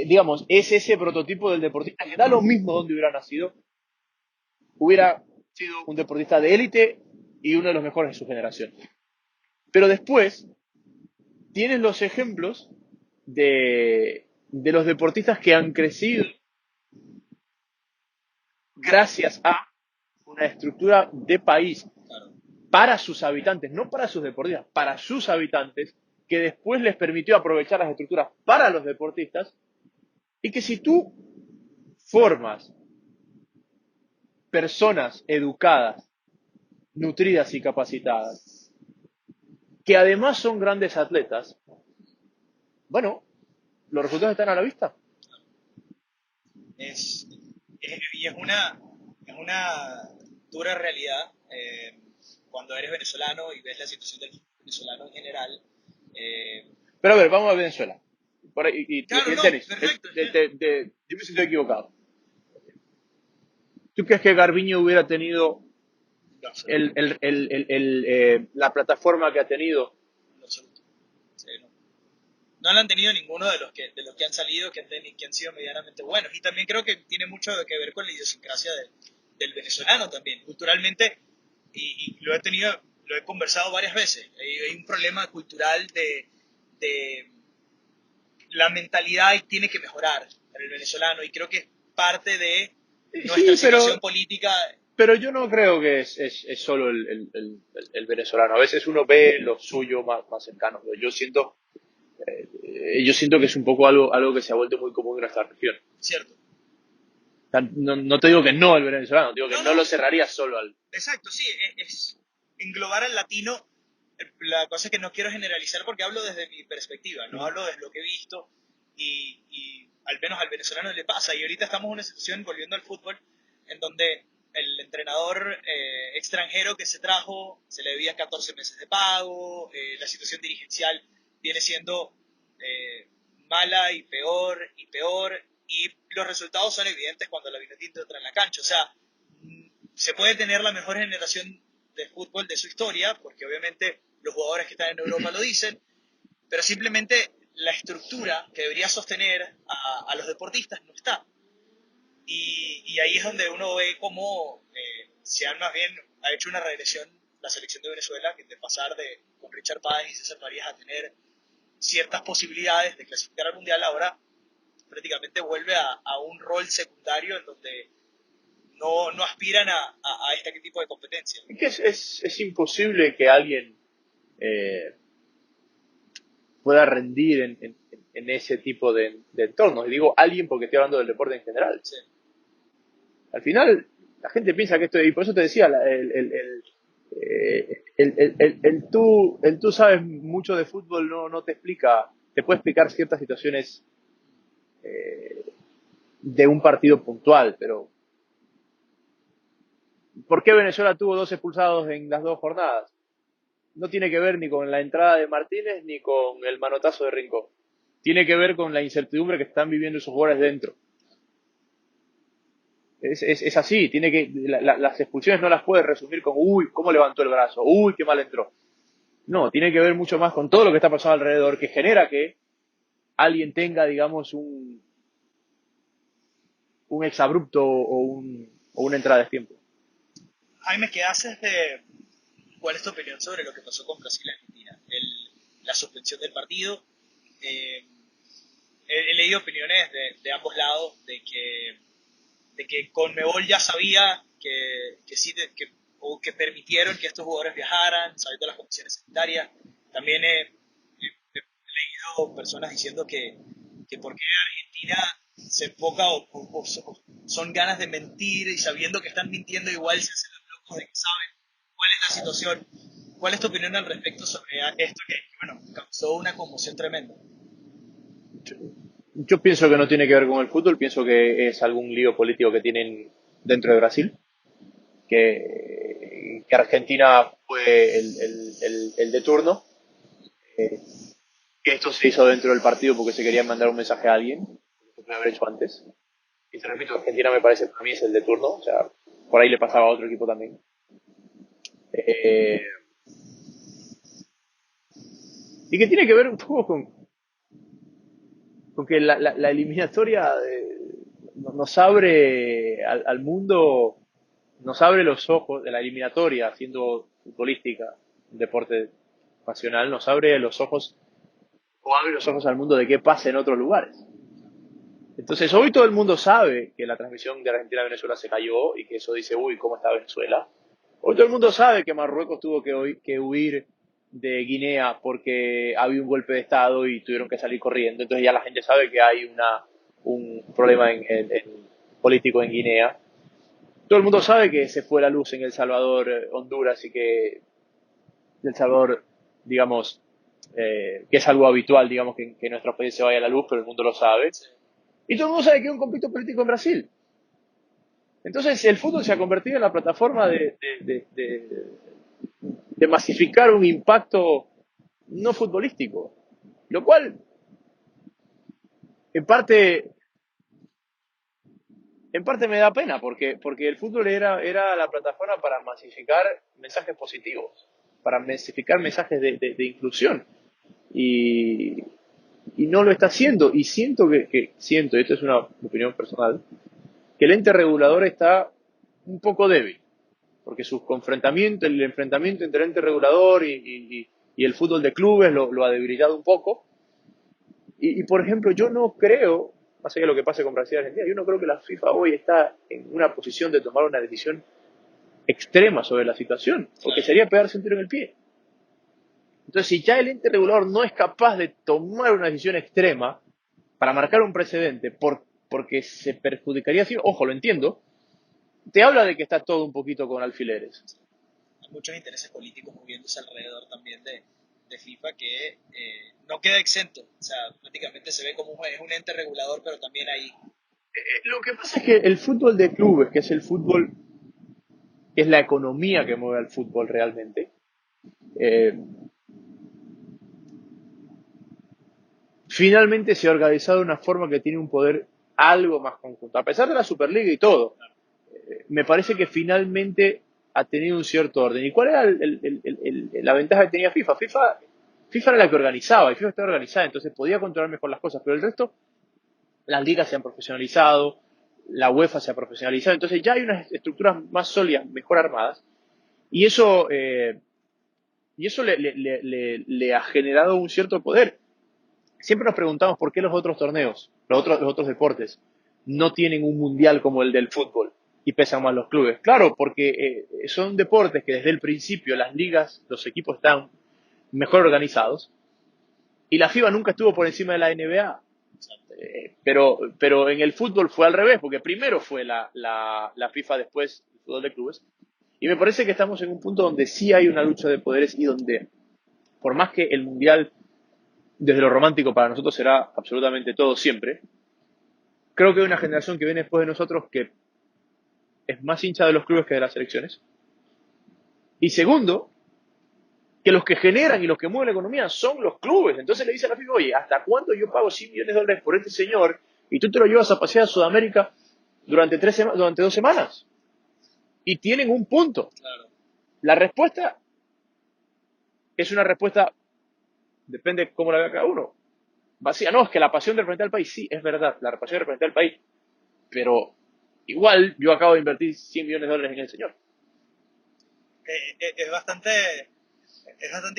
digamos, es ese prototipo del deportista que da lo mismo donde hubiera nacido, hubiera sido un deportista de élite y uno de los mejores de su generación. Pero después tienes los ejemplos de los deportistas que han crecido gracias a una estructura de país Claro. para sus habitantes, no para sus deportistas, para sus habitantes, que después les permitió aprovechar las estructuras para los deportistas, y que si tú formas personas educadas, nutridas y capacitadas, que además son grandes atletas, bueno, los resultados están a la vista. Y es una dura realidad cuando eres venezolano y ves la situación del venezolano en general. Pero a ver, vamos a Venezuela. Por ahí, y Claro, el no, tenis. perfecto. Yo me siento equivocado. ¿Tú crees que Garbiño hubiera tenido No, absoluto, la plataforma que ha tenido? no, absoluto. Sí, no. No lo han tenido ninguno de los que han salido, que han sido medianamente buenos. Y también creo que tiene mucho que ver con la idiosincrasia del venezolano también. Culturalmente, y lo he conversado varias veces, hay un problema cultural de la mentalidad tiene que mejorar en el venezolano y creo que es parte de nuestra Sí, situación política. pero yo no creo que es solo el venezolano. A veces uno ve lo suyo más cercano. Yo siento que es un poco algo que se ha vuelto muy común en nuestra región. Cierto. No te digo que no al venezolano, digo que No, no no, lo cerraría solo al... exacto, sí, es englobar al latino. La cosa es que no quiero generalizar porque hablo desde mi perspectiva, no hablo desde lo que he visto y al menos al venezolano le pasa. Y ahorita estamos en una situación, volviendo al fútbol, en donde el entrenador extranjero que se trajo se le debían 14 meses de pago, la situación dirigencial viene siendo mala y peor, y los resultados son evidentes cuando la Vinotinto entra en la cancha. O sea, se puede tener la mejor generación de fútbol de su historia, porque obviamente los jugadores que están en Europa lo dicen, pero simplemente la estructura que debería sostener a los deportistas no está. Y ahí es donde uno ve cómo se han más bien ha hecho una regresión la selección de Venezuela, que de pasar con Richard Páez y César Farías a tener ciertas posibilidades de clasificar al Mundial, ahora prácticamente vuelve a un rol secundario en donde no aspiran a este tipo de competencia. Es que es imposible que alguien pueda rendir en ese tipo de entornos. Y digo alguien porque estoy hablando del deporte en general. Sí. Al final, la gente piensa que esto, y por eso te decía, el tú sabes mucho de fútbol no te explica, te puede explicar ciertas situaciones de un partido puntual, pero ¿por qué Venezuela tuvo 2 expulsados en las 2 jornadas? No tiene que ver ni con la entrada de Martínez ni con el manotazo de Rincón. Tiene que ver con la incertidumbre que están viviendo esos jugadores dentro. Es así, las expulsiones no las puedes resumir con, uy, cómo levantó el brazo, uy, qué mal entró. No, tiene que ver mucho más con todo lo que está pasando alrededor, que genera que alguien tenga, digamos, un exabrupto o una entrada de tiempo. Jaime, ¿qué haces cuál es tu opinión sobre lo que pasó con Brasil y Argentina? La suspensión del partido. Eh, he leído opiniones de ambos lados de que Conmebol ya sabía que sí, o que permitieron que estos jugadores viajaran, sabiendo las condiciones sanitarias. También he leído personas diciendo que porque Argentina se enfoca o son ganas de mentir y sabiendo que están mintiendo igual se hacen los locos de que saben cuál es la situación. ¿Cuál es tu opinión al respecto sobre esto que bueno, causó una conmoción tremenda? Yo pienso que no tiene que ver con el fútbol, pienso que es algún lío político que tienen dentro de Brasil, que Argentina fue el de turno, eh, que esto se hizo dentro del partido porque se quería mandar un mensaje a alguien, que se puede haber hecho antes. Y te repito, Argentina me parece, para mí es el de turno, o sea, por ahí le pasaba a otro equipo también. Eh, y que tiene que ver un poco con que la eliminatoria nos abre al mundo, nos abre los ojos de la eliminatoria, siendo futbolística, un deporte pasional, nos abre los ojos o abre los ojos al mundo de qué pasa en otros lugares. Entonces, hoy todo el mundo sabe que la transmisión de Argentina a Venezuela se cayó y que eso dice, uy, ¿cómo está Venezuela? Hoy todo el mundo sabe que Marruecos tuvo que huir de Guinea porque había un golpe de Estado y tuvieron que salir corriendo. Entonces ya la gente sabe que hay un problema político en Guinea. Todo el mundo sabe que se fue la luz en El Salvador, Honduras y que El Salvador, digamos, que es algo habitual, digamos, que en nuestro país se vaya la luz, pero el mundo lo sabe. Y todo el mundo sabe que hay un conflicto político en Brasil. Entonces el fútbol se ha convertido en la plataforma de masificar un impacto no futbolístico. Lo cual, en parte, en parte me da pena, porque el fútbol era la plataforma para masificar mensajes positivos, para masificar mensajes de inclusión. Y, y no lo está haciendo. Y siento, y esto es una opinión personal, que el ente regulador está un poco débil, porque el enfrentamiento entre el ente regulador y el fútbol de clubes lo ha debilitado un poco. Por ejemplo, yo no creo, más allá de lo que pase con Brasil y Argentina, yo no creo que la FIFA hoy está en una posición de tomar una decisión extrema sobre la situación, porque sería pegarse un tiro en el pie. Entonces, si ya el ente regulador no es capaz de tomar una decisión extrema para marcar un precedente porque se perjudicaría así, ojo, lo entiendo, te habla de que está todo un poquito con alfileres. Hay muchos intereses políticos moviéndose alrededor también de FIFA que no queda exento. O sea, prácticamente se ve como es un ente regulador, pero también hay... Lo que pasa es que el fútbol de clubes, que es el fútbol, que es la economía que mueve al fútbol realmente, finalmente se ha organizado de una forma que tiene un poder algo más conjunto. A pesar de la Superliga y todo, me parece que finalmente ha tenido un cierto orden. ¿Y cuál era la ventaja que tenía FIFA? FIFA era la que organizaba, y FIFA estaba organizada, entonces podía controlar mejor las cosas, pero el resto, las ligas se han profesionalizado, la UEFA se ha profesionalizado, entonces ya hay unas estructuras más sólidas, mejor armadas, y eso le ha generado un cierto poder. Siempre nos preguntamos por qué los otros torneos, los otros deportes, no tienen un mundial como el del fútbol y pesan más los clubes. Claro, porque son deportes que desde el principio las ligas, los equipos están mejor organizados. Y la FIBA nunca estuvo por encima de la NBA. Pero en el fútbol fue al revés, porque primero fue la FIFA, después el fútbol de clubes. Y me parece que estamos en un punto donde sí hay una lucha de poderes y donde, por más que el Mundial, desde lo romántico para nosotros será absolutamente todo siempre, creo que hay una generación que viene después de nosotros que es más hincha de los clubes que de las selecciones. Y segundo, que los que generan y los que mueven la economía son los clubes. Entonces le dice a la FIFA, oye, ¿hasta cuándo yo pago $100 millones por este señor y tú te lo llevas a pasear a Sudamérica durante 2 semanas? Y tienen un punto. Claro. La respuesta es una respuesta, depende de cómo la vea cada uno. Vacía, no, es que la pasión de representar al país, sí, es verdad, la pasión de representar al país, pero igual yo acabo de invertir $100 millones en el señor. Es bastante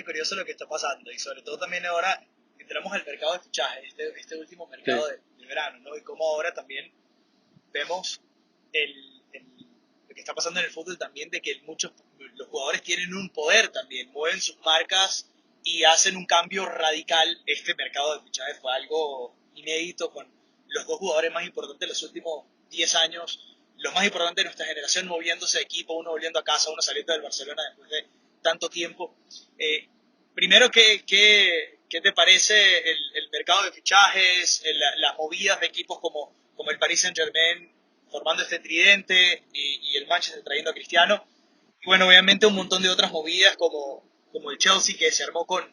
curioso lo que está pasando, y sobre todo también ahora entramos al mercado de fichajes, este último mercado Sí. del verano, ¿no? Y cómo ahora también vemos lo que está pasando en el fútbol también, de que los jugadores tienen un poder también, mueven sus marcas y hacen un cambio radical. Este mercado de fichajes fue algo inédito, con los dos jugadores más importantes de los últimos 10 años, los más importantes de nuestra generación, moviéndose de equipo, uno volviendo a casa, uno saliendo del Barcelona después de tanto tiempo. Primero, ¿qué te parece el mercado de fichajes, las movidas de equipos como el Paris Saint-Germain formando este tridente, y el Manchester trayendo a Cristiano? Y bueno, obviamente un montón de otras movidas como el Chelsea, que se armó con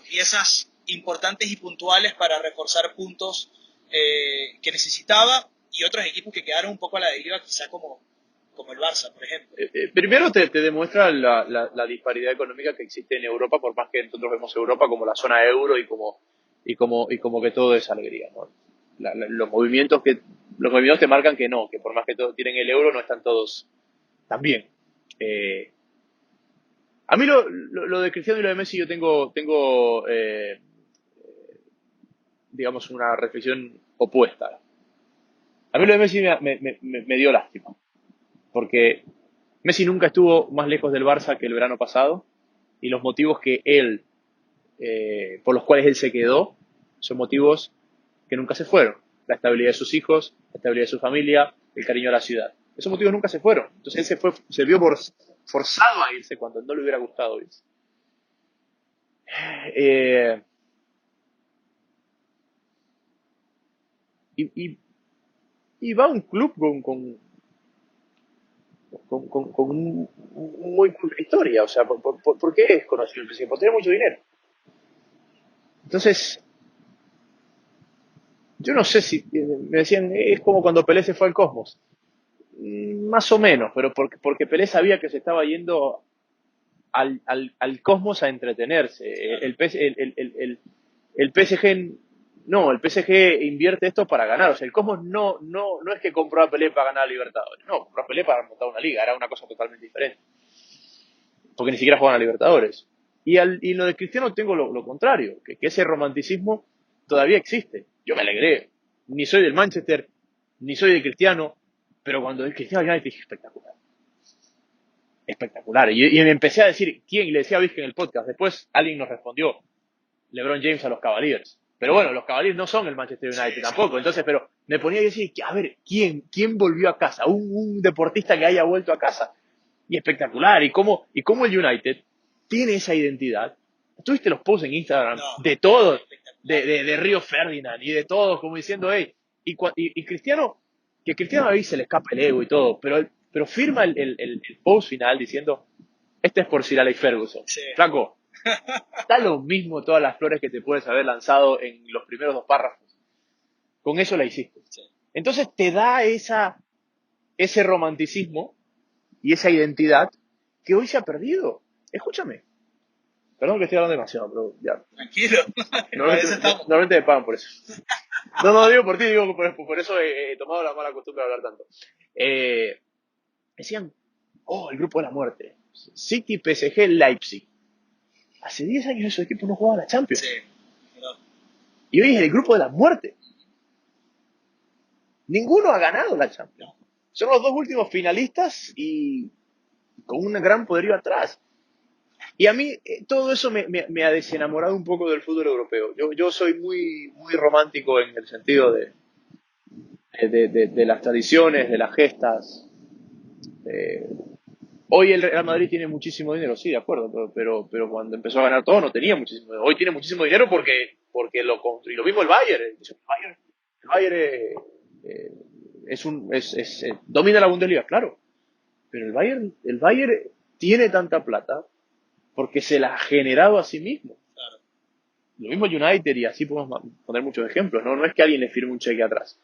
piezas importantes y puntuales para reforzar puntos que necesitaba, y otros equipos que quedaron un poco a la deriva, quizá como el Barça, por ejemplo. Primero te demuestra la disparidad económica que existe en Europa, por más que nosotros vemos Europa como la zona euro y como que todo es alegría, ¿no? Los movimientos te marcan que no, que por más que todos tienen el euro, no están todos tan bien. A mí lo de Cristiano y lo de Messi yo tengo digamos, una reflexión opuesta. A mí lo de Messi me dio lástima, porque Messi nunca estuvo más lejos del Barça que el verano pasado, y los motivos por los cuales él se quedó, son motivos que nunca se fueron. La estabilidad de sus hijos, la estabilidad de su familia, el cariño a la ciudad. Esos motivos nunca se fueron. Entonces él se vio forzado a irse cuando no le hubiera gustado irse. Y va a un club con muy buena historia. O sea, ¿por qué es conocido el presidente? Por tener mucho dinero. Entonces, yo no sé si, me decían, es como cuando Pelé se fue al Cosmos. Más o menos, pero porque Pelé sabía que se estaba yendo al Cosmos a entretenerse. El PSG, no, el PSG invierte esto para ganar. O sea, el Cosmos no es que compró a Pelé para ganar a Libertadores. No, compró a Pelé para montar una liga. Era una cosa totalmente diferente. Porque ni siquiera juegan a Libertadores. Y lo de Cristiano tengo lo contrario, que ese romanticismo todavía existe. Yo me alegré. Ni soy del Manchester, ni soy de Cristiano, pero cuando el Cristiano ya dije, espectacular. Espectacular. Y me empecé a decir, ¿quién? Y le decía a Vizca en el podcast. Después alguien nos respondió, LeBron James a los Cavaliers. Pero bueno, los Cavaliers no son el Manchester United tampoco. Entonces, pero me ponía a decir, a ver, ¿quién volvió a casa? Un deportista que haya vuelto a casa. Y espectacular. Y cómo el United tiene esa identidad. ¿Tuviste los posts en Instagram? No, de todos, de Río Ferdinand y de todos, como diciendo, hey, y Cristiano, que Cristiano ahí se le escapa el ego y todo, pero firma el post final diciendo, este es por Sir Alex Ferguson. Sí. Flaco, da lo mismo todas las flores que te puedes haber lanzado en los primeros 2 párrafos. Con eso la hiciste. Sí. Entonces te da ese romanticismo y esa identidad que hoy se ha perdido. Escúchame. Perdón que estoy hablando demasiado, pero ya. Tranquilo. Normalmente me pagan por eso. No digo por ti, digo por eso he tomado la mala costumbre de hablar tanto. Decían, el grupo de la muerte. City, PSG, Leipzig. Hace 10 años esos equipos no jugaban a la Champions. Sí. No. Y hoy es el grupo de la muerte. Ninguno ha ganado la Champions. Son los 2 últimos finalistas y con un gran poderío atrás. Y a mí todo eso me ha desenamorado un poco del fútbol europeo. Yo soy muy romántico en el sentido de las tradiciones, de las gestas. Eh, Hoy el Real Madrid tiene muchísimo dinero, sí, de acuerdo, pero cuando empezó a ganar todo no tenía muchísimo dinero. Hoy tiene muchísimo dinero porque lo construyó. Lo mismo el Bayern. El Bayern domina la Bundesliga, claro. Pero el Bayern tiene tanta plata porque se la ha generado a sí mismo. Claro. Lo mismo el United y así podemos poner muchos ejemplos. No es que alguien le firme un cheque atrás.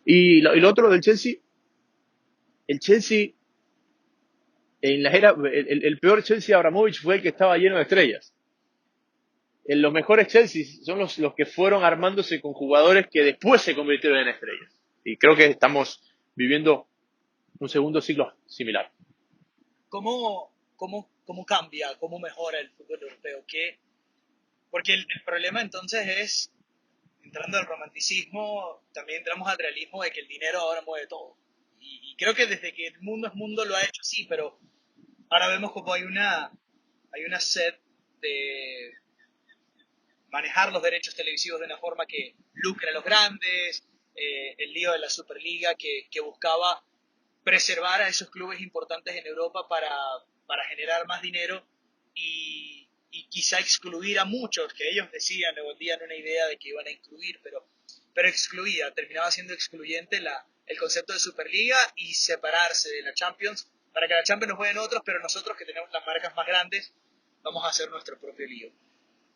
Y lo otro del Chelsea, el Chelsea en la era, el peor Chelsea de Abramovich fue el que estaba lleno de estrellas. En los mejores Chelsea son los que fueron armándose con jugadores que después se convirtieron en estrellas. Y creo que estamos viviendo un segundo ciclo similar. ¿Cómo cambia, cómo mejora el fútbol europeo? Porque el problema entonces es, entrando al romanticismo, también entramos al realismo de que el dinero ahora mueve todo. Y creo que desde que el mundo es mundo lo ha hecho así, pero ahora vemos como hay una sed de manejar los derechos televisivos de una forma que lucre a los grandes, el lío de la Superliga que buscaba preservar a esos clubes importantes en Europa para generar más dinero y quizá excluir a muchos que ellos decían o vendían una idea de que iban a incluir, pero excluía, terminaba siendo excluyente el concepto de Superliga y separarse de la Champions para que la Champions nos jueguen otros, pero nosotros que tenemos las marcas más grandes vamos a hacer nuestro propio lío.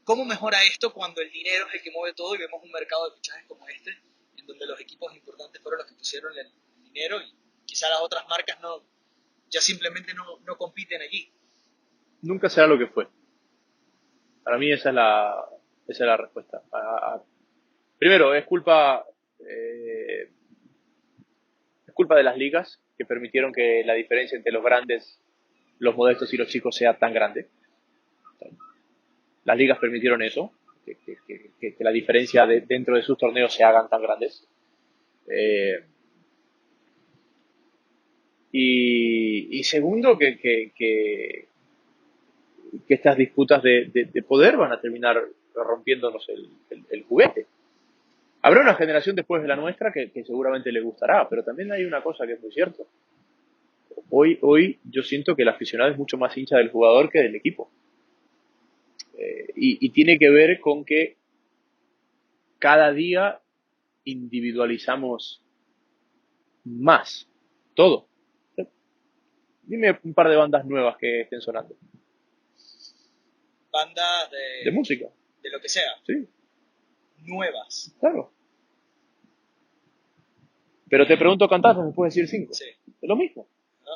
¿Cómo mejora esto cuando el dinero es el que mueve todo y vemos un mercado de fichajes como este, en donde los equipos importantes fueron los que pusieron el dinero y quizá las otras marcas ya simplemente no compiten allí? Nunca será lo que fue. Para mí esa es la respuesta. Primero, es culpa de las ligas que permitieron que la diferencia entre los grandes, los modestos y los chicos sea tan grande. Las ligas permitieron eso, que la diferencia dentro de sus torneos se hagan tan grandes. Y segundo, que estas disputas de poder van a terminar rompiéndonos el juguete. Habrá una generación después de la nuestra que seguramente le gustará, pero también hay una cosa que es muy cierto. Hoy yo siento que el aficionado es mucho más hincha del jugador que del equipo. Y tiene que ver con que cada día individualizamos más todo. Dime un par de bandas nuevas que estén sonando. Bandas De música. de lo que sea, Sí, nuevas. claro. Pero te pregunto cantantes, me puedes decir 5. Sí. Es lo mismo. ¿No?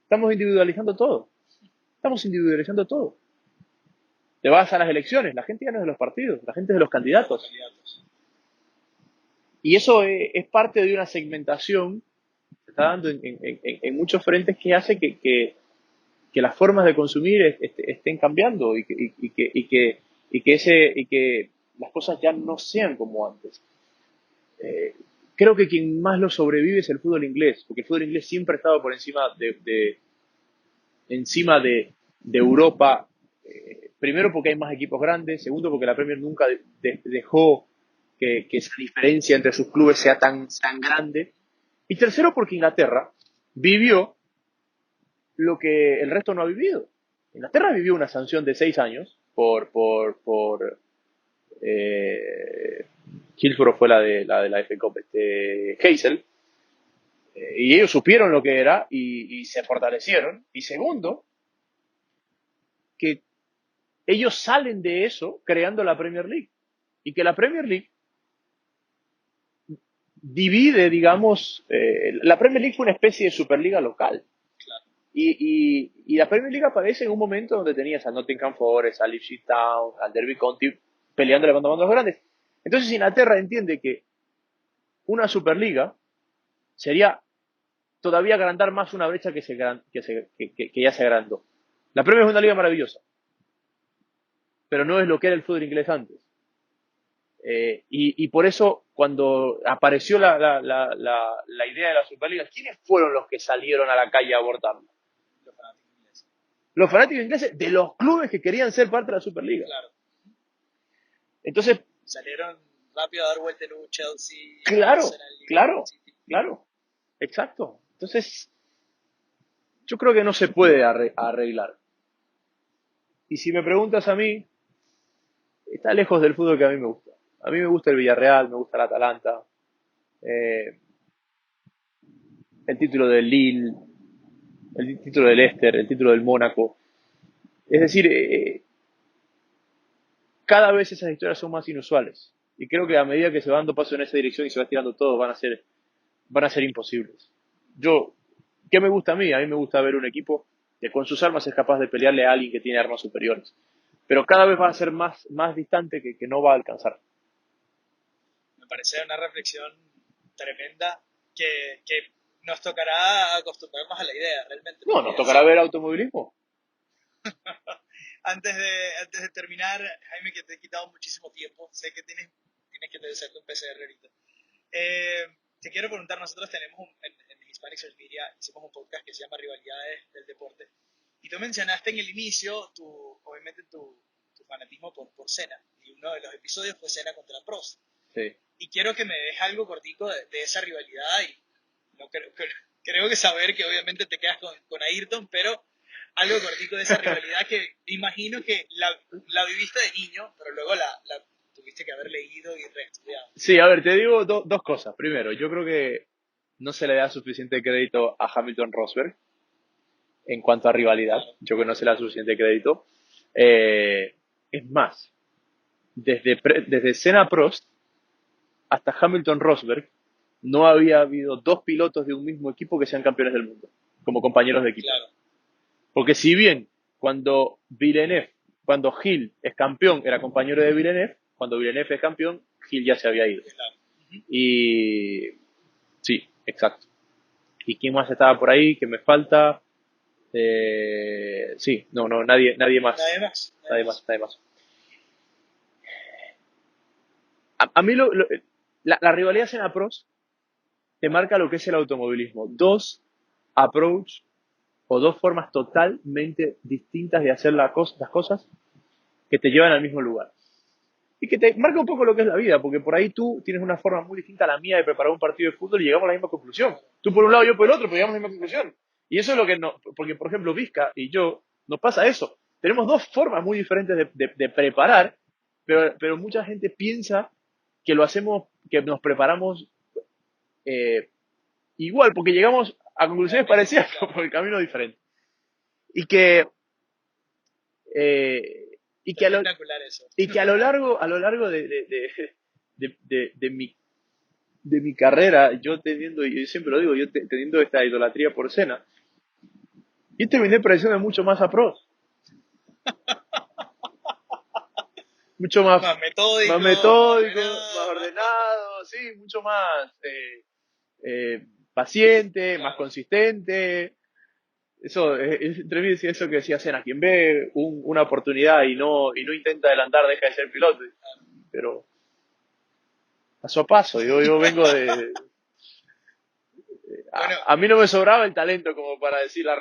Estamos individualizando todo. Estamos individualizando todo. Te vas a las elecciones, la gente ya no es de los partidos, la gente es de los candidatos. Candidatos. Y eso es parte de una segmentación que se está dando en muchos frentes que hace que las formas de consumir estén cambiando y que las cosas ya no sean como antes. Creo que quien más lo sobrevive es el fútbol inglés, porque el fútbol inglés siempre ha estado por encima de Europa. Primero porque hay más equipos grandes, segundo porque la Premier nunca dejó que esa diferencia entre sus clubes sea tan grande, y tercero porque Inglaterra vivió lo que el resto no ha vivido. Inglaterra vivió una sanción de 6 años por Hillsborough fue la FA Cup, Hazel, y ellos supieron lo que era y se fortalecieron. Y segundo, que ellos salen de eso creando la Premier League, y que la Premier League divide, digamos, la Premier League fue una especie de superliga local. Claro. Y la Premier League aparece en un momento donde tenías a Nottingham Forest, a Ipswich Town, al Derby County peleando levantando los grandes. Entonces Inglaterra entiende que una superliga sería todavía agrandar más una brecha que ya se agrandó. La Premier es una liga maravillosa, pero no es lo que era el fútbol inglés antes. Y por eso, cuando apareció la idea de la Superliga, ¿quiénes fueron los que salieron a la calle a abortarla? Los fanáticos ingleses. los fanáticos ingleses de los clubes que querían ser parte de la Superliga. Claro. Entonces, salieron rápido a dar vuelta en un Chelsea. claro, Arsenal, claro, City. claro, exacto. Entonces, yo creo que no se puede arreglar. Y si me preguntas a mí, está lejos del fútbol que a mí me gusta. A mí me gusta el Villarreal, me gusta el Atalanta, eh, el título del Lille, el título del Leicester, el título del Mónaco. Es decir, cada vez esas historias son más inusuales. Y creo que a medida que se va dando paso en esa dirección y se va tirando todo, van a ser imposibles. Yo, ¿qué me gusta a mí? A mí me gusta ver un equipo que con sus armas es capaz de pelearle a alguien que tiene armas superiores. Pero cada vez va a ser más distante que no va a alcanzar. Me parece una reflexión tremenda que nos tocará acostumbrarnos a la idea, realmente. No, nos tocará ver automovilismo. Antes de terminar, Jaime, que te he quitado muchísimo tiempo, sé que tienes que hacerte un PCR ahorita. Te quiero preguntar, nosotros tenemos en Hispanic Search Media, hicimos un podcast que se llama Rivalidades del Deporte, y tú mencionaste en el inicio, obviamente, tu fanatismo por Senna, y uno de los episodios fue Senna contra Prost. Sí. Y quiero que me dejes algo cortico de esa rivalidad, y no creo que saber que obviamente te quedas con Ayrton, pero algo cortico de esa rivalidad que imagino que la viviste de niño, pero luego la tuviste que haber leído y reestudiado. Sí, a ver, te digo dos cosas. Primero, yo creo que no se le da suficiente crédito a Hamilton Rosberg en cuanto a rivalidad. Yo creo que no se le da suficiente crédito. Es más, desde Senna Prost hasta Hamilton Rosberg no había habido dos pilotos de un mismo equipo que sean campeones del mundo, como compañeros de equipo. Claro. Porque si bien cuando Gil es campeón era compañero de Villeneuve, cuando Villeneuve es campeón, Gil ya se había ido. Claro. Uh-huh. Y sí, exacto. ¿Y quién más estaba por ahí? ¿Qué me falta? Sí, no, nadie más. Nadie más. A mí la rivalidad Senna-Prost te marca lo que es el automovilismo. Dos approach o dos formas totalmente distintas de hacer las cosas que te llevan al mismo lugar. Y que te marca un poco lo que es la vida, porque por ahí tú tienes una forma muy distinta a la mía de preparar un partido de fútbol y llegamos a la misma conclusión. Tú por un lado, yo por el otro, pero llegamos a la misma conclusión. Y eso es lo que no, porque por ejemplo Vizca y yo, nos pasa eso. Tenemos dos formas muy diferentes de preparar, pero mucha gente piensa que lo hacemos, que nos preparamos igual, porque llegamos a conclusiones parecidas, pero por el camino diferente. Y que a lo largo de mi carrera, yo siempre lo digo, yo teniendo esta idolatría por Senna, yo terminé pareciendo mucho más a Prost. Mucho más metódico, más ordenado, sí, mucho más paciente, más consistente. Eso, entre mí decía eso que decía Senna, quien ve una oportunidad y no intenta adelantar, deja de ser piloto. Pero paso a paso, yo vengo a mí no me sobraba el talento como para decir la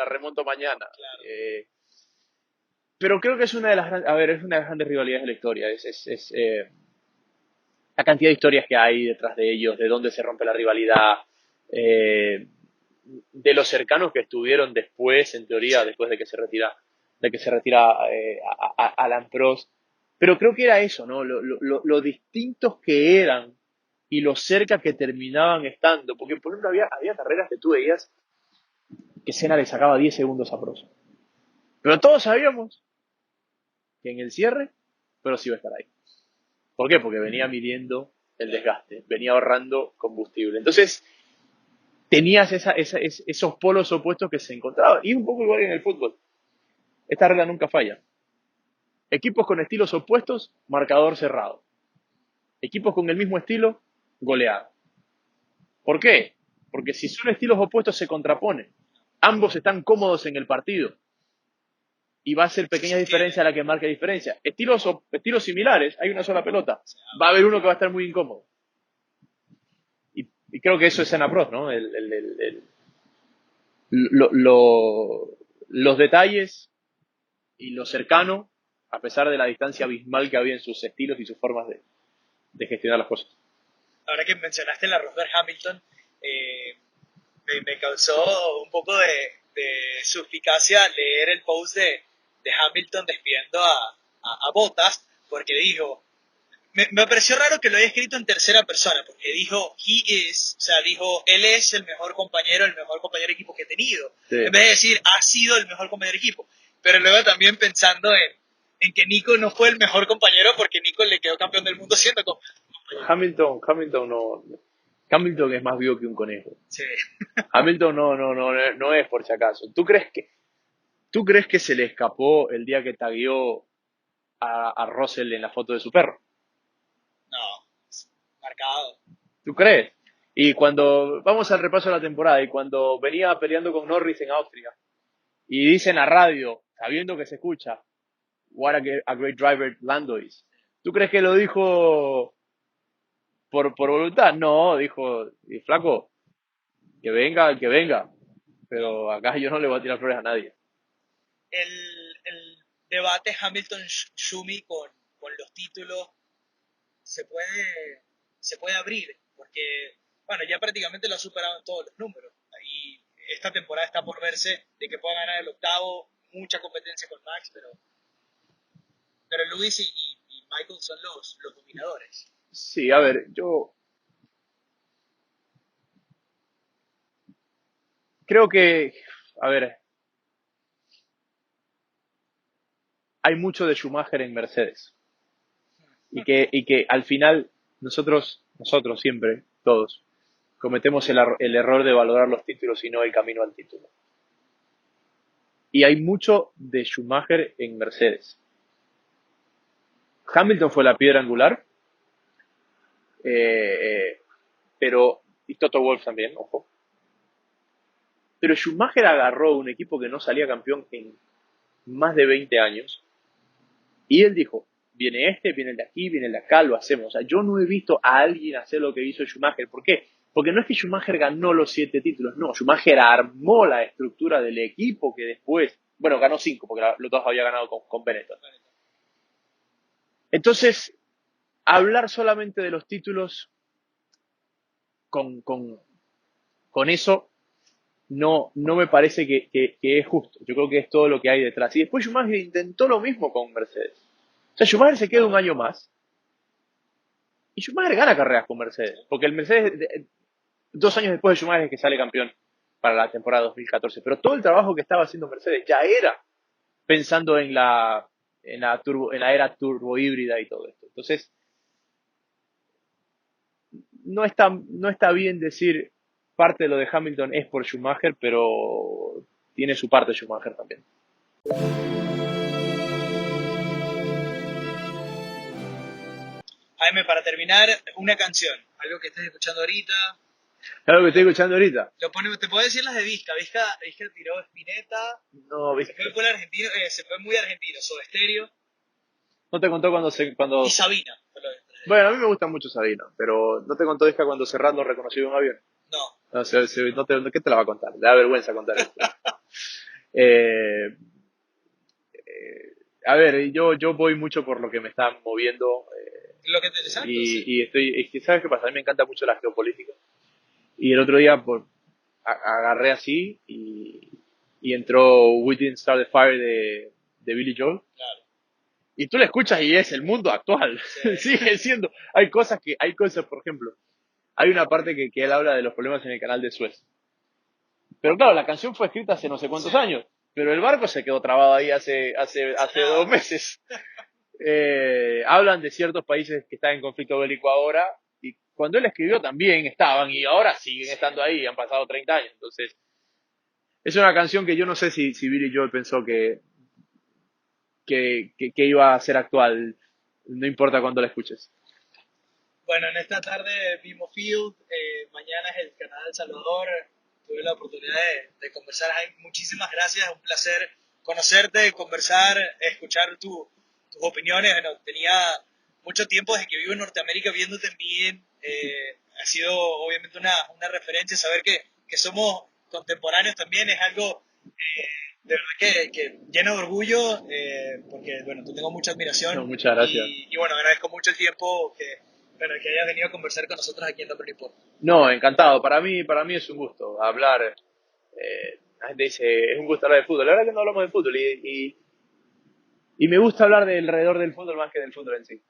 remonto mañana. Claro. Pero creo que es una de las grandes rivalidades de la historia. Es la cantidad de historias que hay detrás de ellos, de dónde se rompe la rivalidad, de los cercanos que estuvieron después, en teoría, después de que se retira Alain Prost. Pero creo que era eso, ¿no? Lo distintos que eran y lo cerca que terminaban estando. Porque, por ejemplo, había carreras que tú veías que Senna le sacaba 10 segundos a Prost. Pero todos sabíamos que en el cierre Prost iba a estar ahí. ¿Por qué? Porque venía midiendo el desgaste, venía ahorrando combustible. Entonces, tenías esos polos opuestos que se encontraban. Y un poco igual en el fútbol. Esta regla nunca falla. Equipos con estilos opuestos, marcador cerrado. Equipos con el mismo estilo, goleado. ¿Por qué? Porque si son estilos opuestos se contraponen. Ambos están cómodos en el partido. Y va a ser pequeña diferencia la que marque diferencia. Estilos similares, hay una sola pelota. Va a haber uno que va a estar muy incómodo. Y creo que eso es Senna Prost, ¿no? los detalles y lo cercano, a pesar de la distancia abismal que había en sus estilos y sus formas de gestionar las cosas. Ahora que mencionaste la Rosberg Hamilton, me causó un poco de suspicacia leer el post de Hamilton despidiendo a Bottas, porque dijo, me pareció raro que lo haya escrito en tercera persona, porque dijo, o sea, dijo, él es el mejor compañero de equipo que he tenido, Sí. en vez de decir, ha sido el mejor compañero de equipo. Pero luego también pensando en que Nico no fue el mejor compañero porque Nico le quedó campeón del mundo siendo compañero. Hamilton es más vivo que un conejo. Sí. Hamilton no es por si acaso. ¿Tú crees que se le escapó el día que tagueó a Russell en la foto de su perro? No, marcado. ¿Tú crees? Y cuando vamos al repaso de la temporada y cuando venía peleando con Norris en Austria y dice en la radio, sabiendo que se escucha, what a great driver Lando is. ¿Tú crees que lo dijo por voluntad? No, dijo, y flaco, que venga el que venga. Pero acá yo no le voy a tirar flores a nadie. El debate Hamilton-Schumi con los títulos se puede abrir, porque, bueno, ya prácticamente lo ha superado en todos los números. Ahí, esta temporada está por verse de que pueda ganar el octavo, mucha competencia con Max, pero Lewis y Michael son los dominadores. Sí, a ver, yo creo que, a ver, hay mucho de Schumacher en Mercedes. Y que al final nosotros siempre, todos, cometemos el error de valorar los títulos y no el camino al título. Y hay mucho de Schumacher en Mercedes. Hamilton fue la piedra angular, eh, pero, y Toto Wolff también, ojo. Pero Schumacher agarró un equipo que no salía campeón en más de 20 años y él dijo, viene este, viene el de aquí, viene el de acá, lo hacemos. O sea, yo no he visto a alguien hacer lo que hizo Schumacher. ¿Por qué? Porque no es que Schumacher ganó los 7 títulos, no, Schumacher armó la estructura del equipo que después, bueno, ganó 5 porque los dos había ganado con Benetton. Entonces, hablar solamente de los títulos con, con, con eso no me parece que es justo. Yo creo que es todo lo que hay detrás. Y después Schumacher intentó lo mismo con Mercedes. O sea, Schumacher se queda un año más y Schumacher gana carreras con Mercedes. Porque el Mercedes, 2 años después de Schumacher es que sale campeón para la temporada 2014. Pero todo el trabajo que estaba haciendo Mercedes ya era pensando en la era turbo híbrida y todo esto. Entonces, no está bien decir parte de lo de Hamilton es por Schumacher, pero tiene su parte Schumacher también. Jaime, para terminar, una canción, algo que estés escuchando ahorita. Es lo que estoy escuchando ahorita. Te puedo decir las de Vizca tiró Spinetta, No, se fue por argentino, se fue muy argentino, Soda Stereo no te contó y Sabina. Bueno, a mí me gusta mucho Sabina, pero no te contó Disca cuando Serrat lo reconoció en un avión. No. No, ¿qué te la va a contar? Le da vergüenza contar esto. Eh, a ver, yo voy mucho por lo que me está moviendo. Lo que te exacto, sí. Es que, ¿sabes qué pasa? A mí me encanta mucho la geopolítica. Y el otro día agarré así y entró We Didn't Start the Fire de Billy Joel. Claro. Y tú la escuchas y es el mundo actual. Sí. Sigue siendo. Hay cosas, por ejemplo, hay una parte que él habla de los problemas en el canal de Suez. Pero claro, la canción fue escrita hace no sé cuántos años, pero el barco se quedó trabado ahí hace 2 meses. Hablan de ciertos países que están en conflicto bélico ahora, y cuando él escribió también estaban, y ahora siguen estando ahí, han pasado 30 años. Entonces, es una canción que yo no sé si Billy Joel pensó que iba a ser actual, no importa cuándo la escuches. Bueno, en esta tarde vimos Field, mañana es el Canadá El Salvador. Tuve la oportunidad de conversar. Jaime, muchísimas gracias, es un placer conocerte, conversar, escuchar tus opiniones. Bueno, tenía mucho tiempo desde que vivo en Norteamérica viéndote bien. Ha sido obviamente una referencia. Saber que somos contemporáneos también es algo de verdad que lleno de orgullo, porque, bueno, te tengo mucha admiración. No, muchas gracias. Y, bueno, agradezco mucho el tiempo bueno, que hayas venido a conversar con nosotros aquí en The Report. No, encantado. Para mí es un gusto hablar. La gente dice, es un gusto hablar de fútbol. La verdad que no hablamos de fútbol y me gusta hablar de alrededor del fútbol más que del fútbol en sí.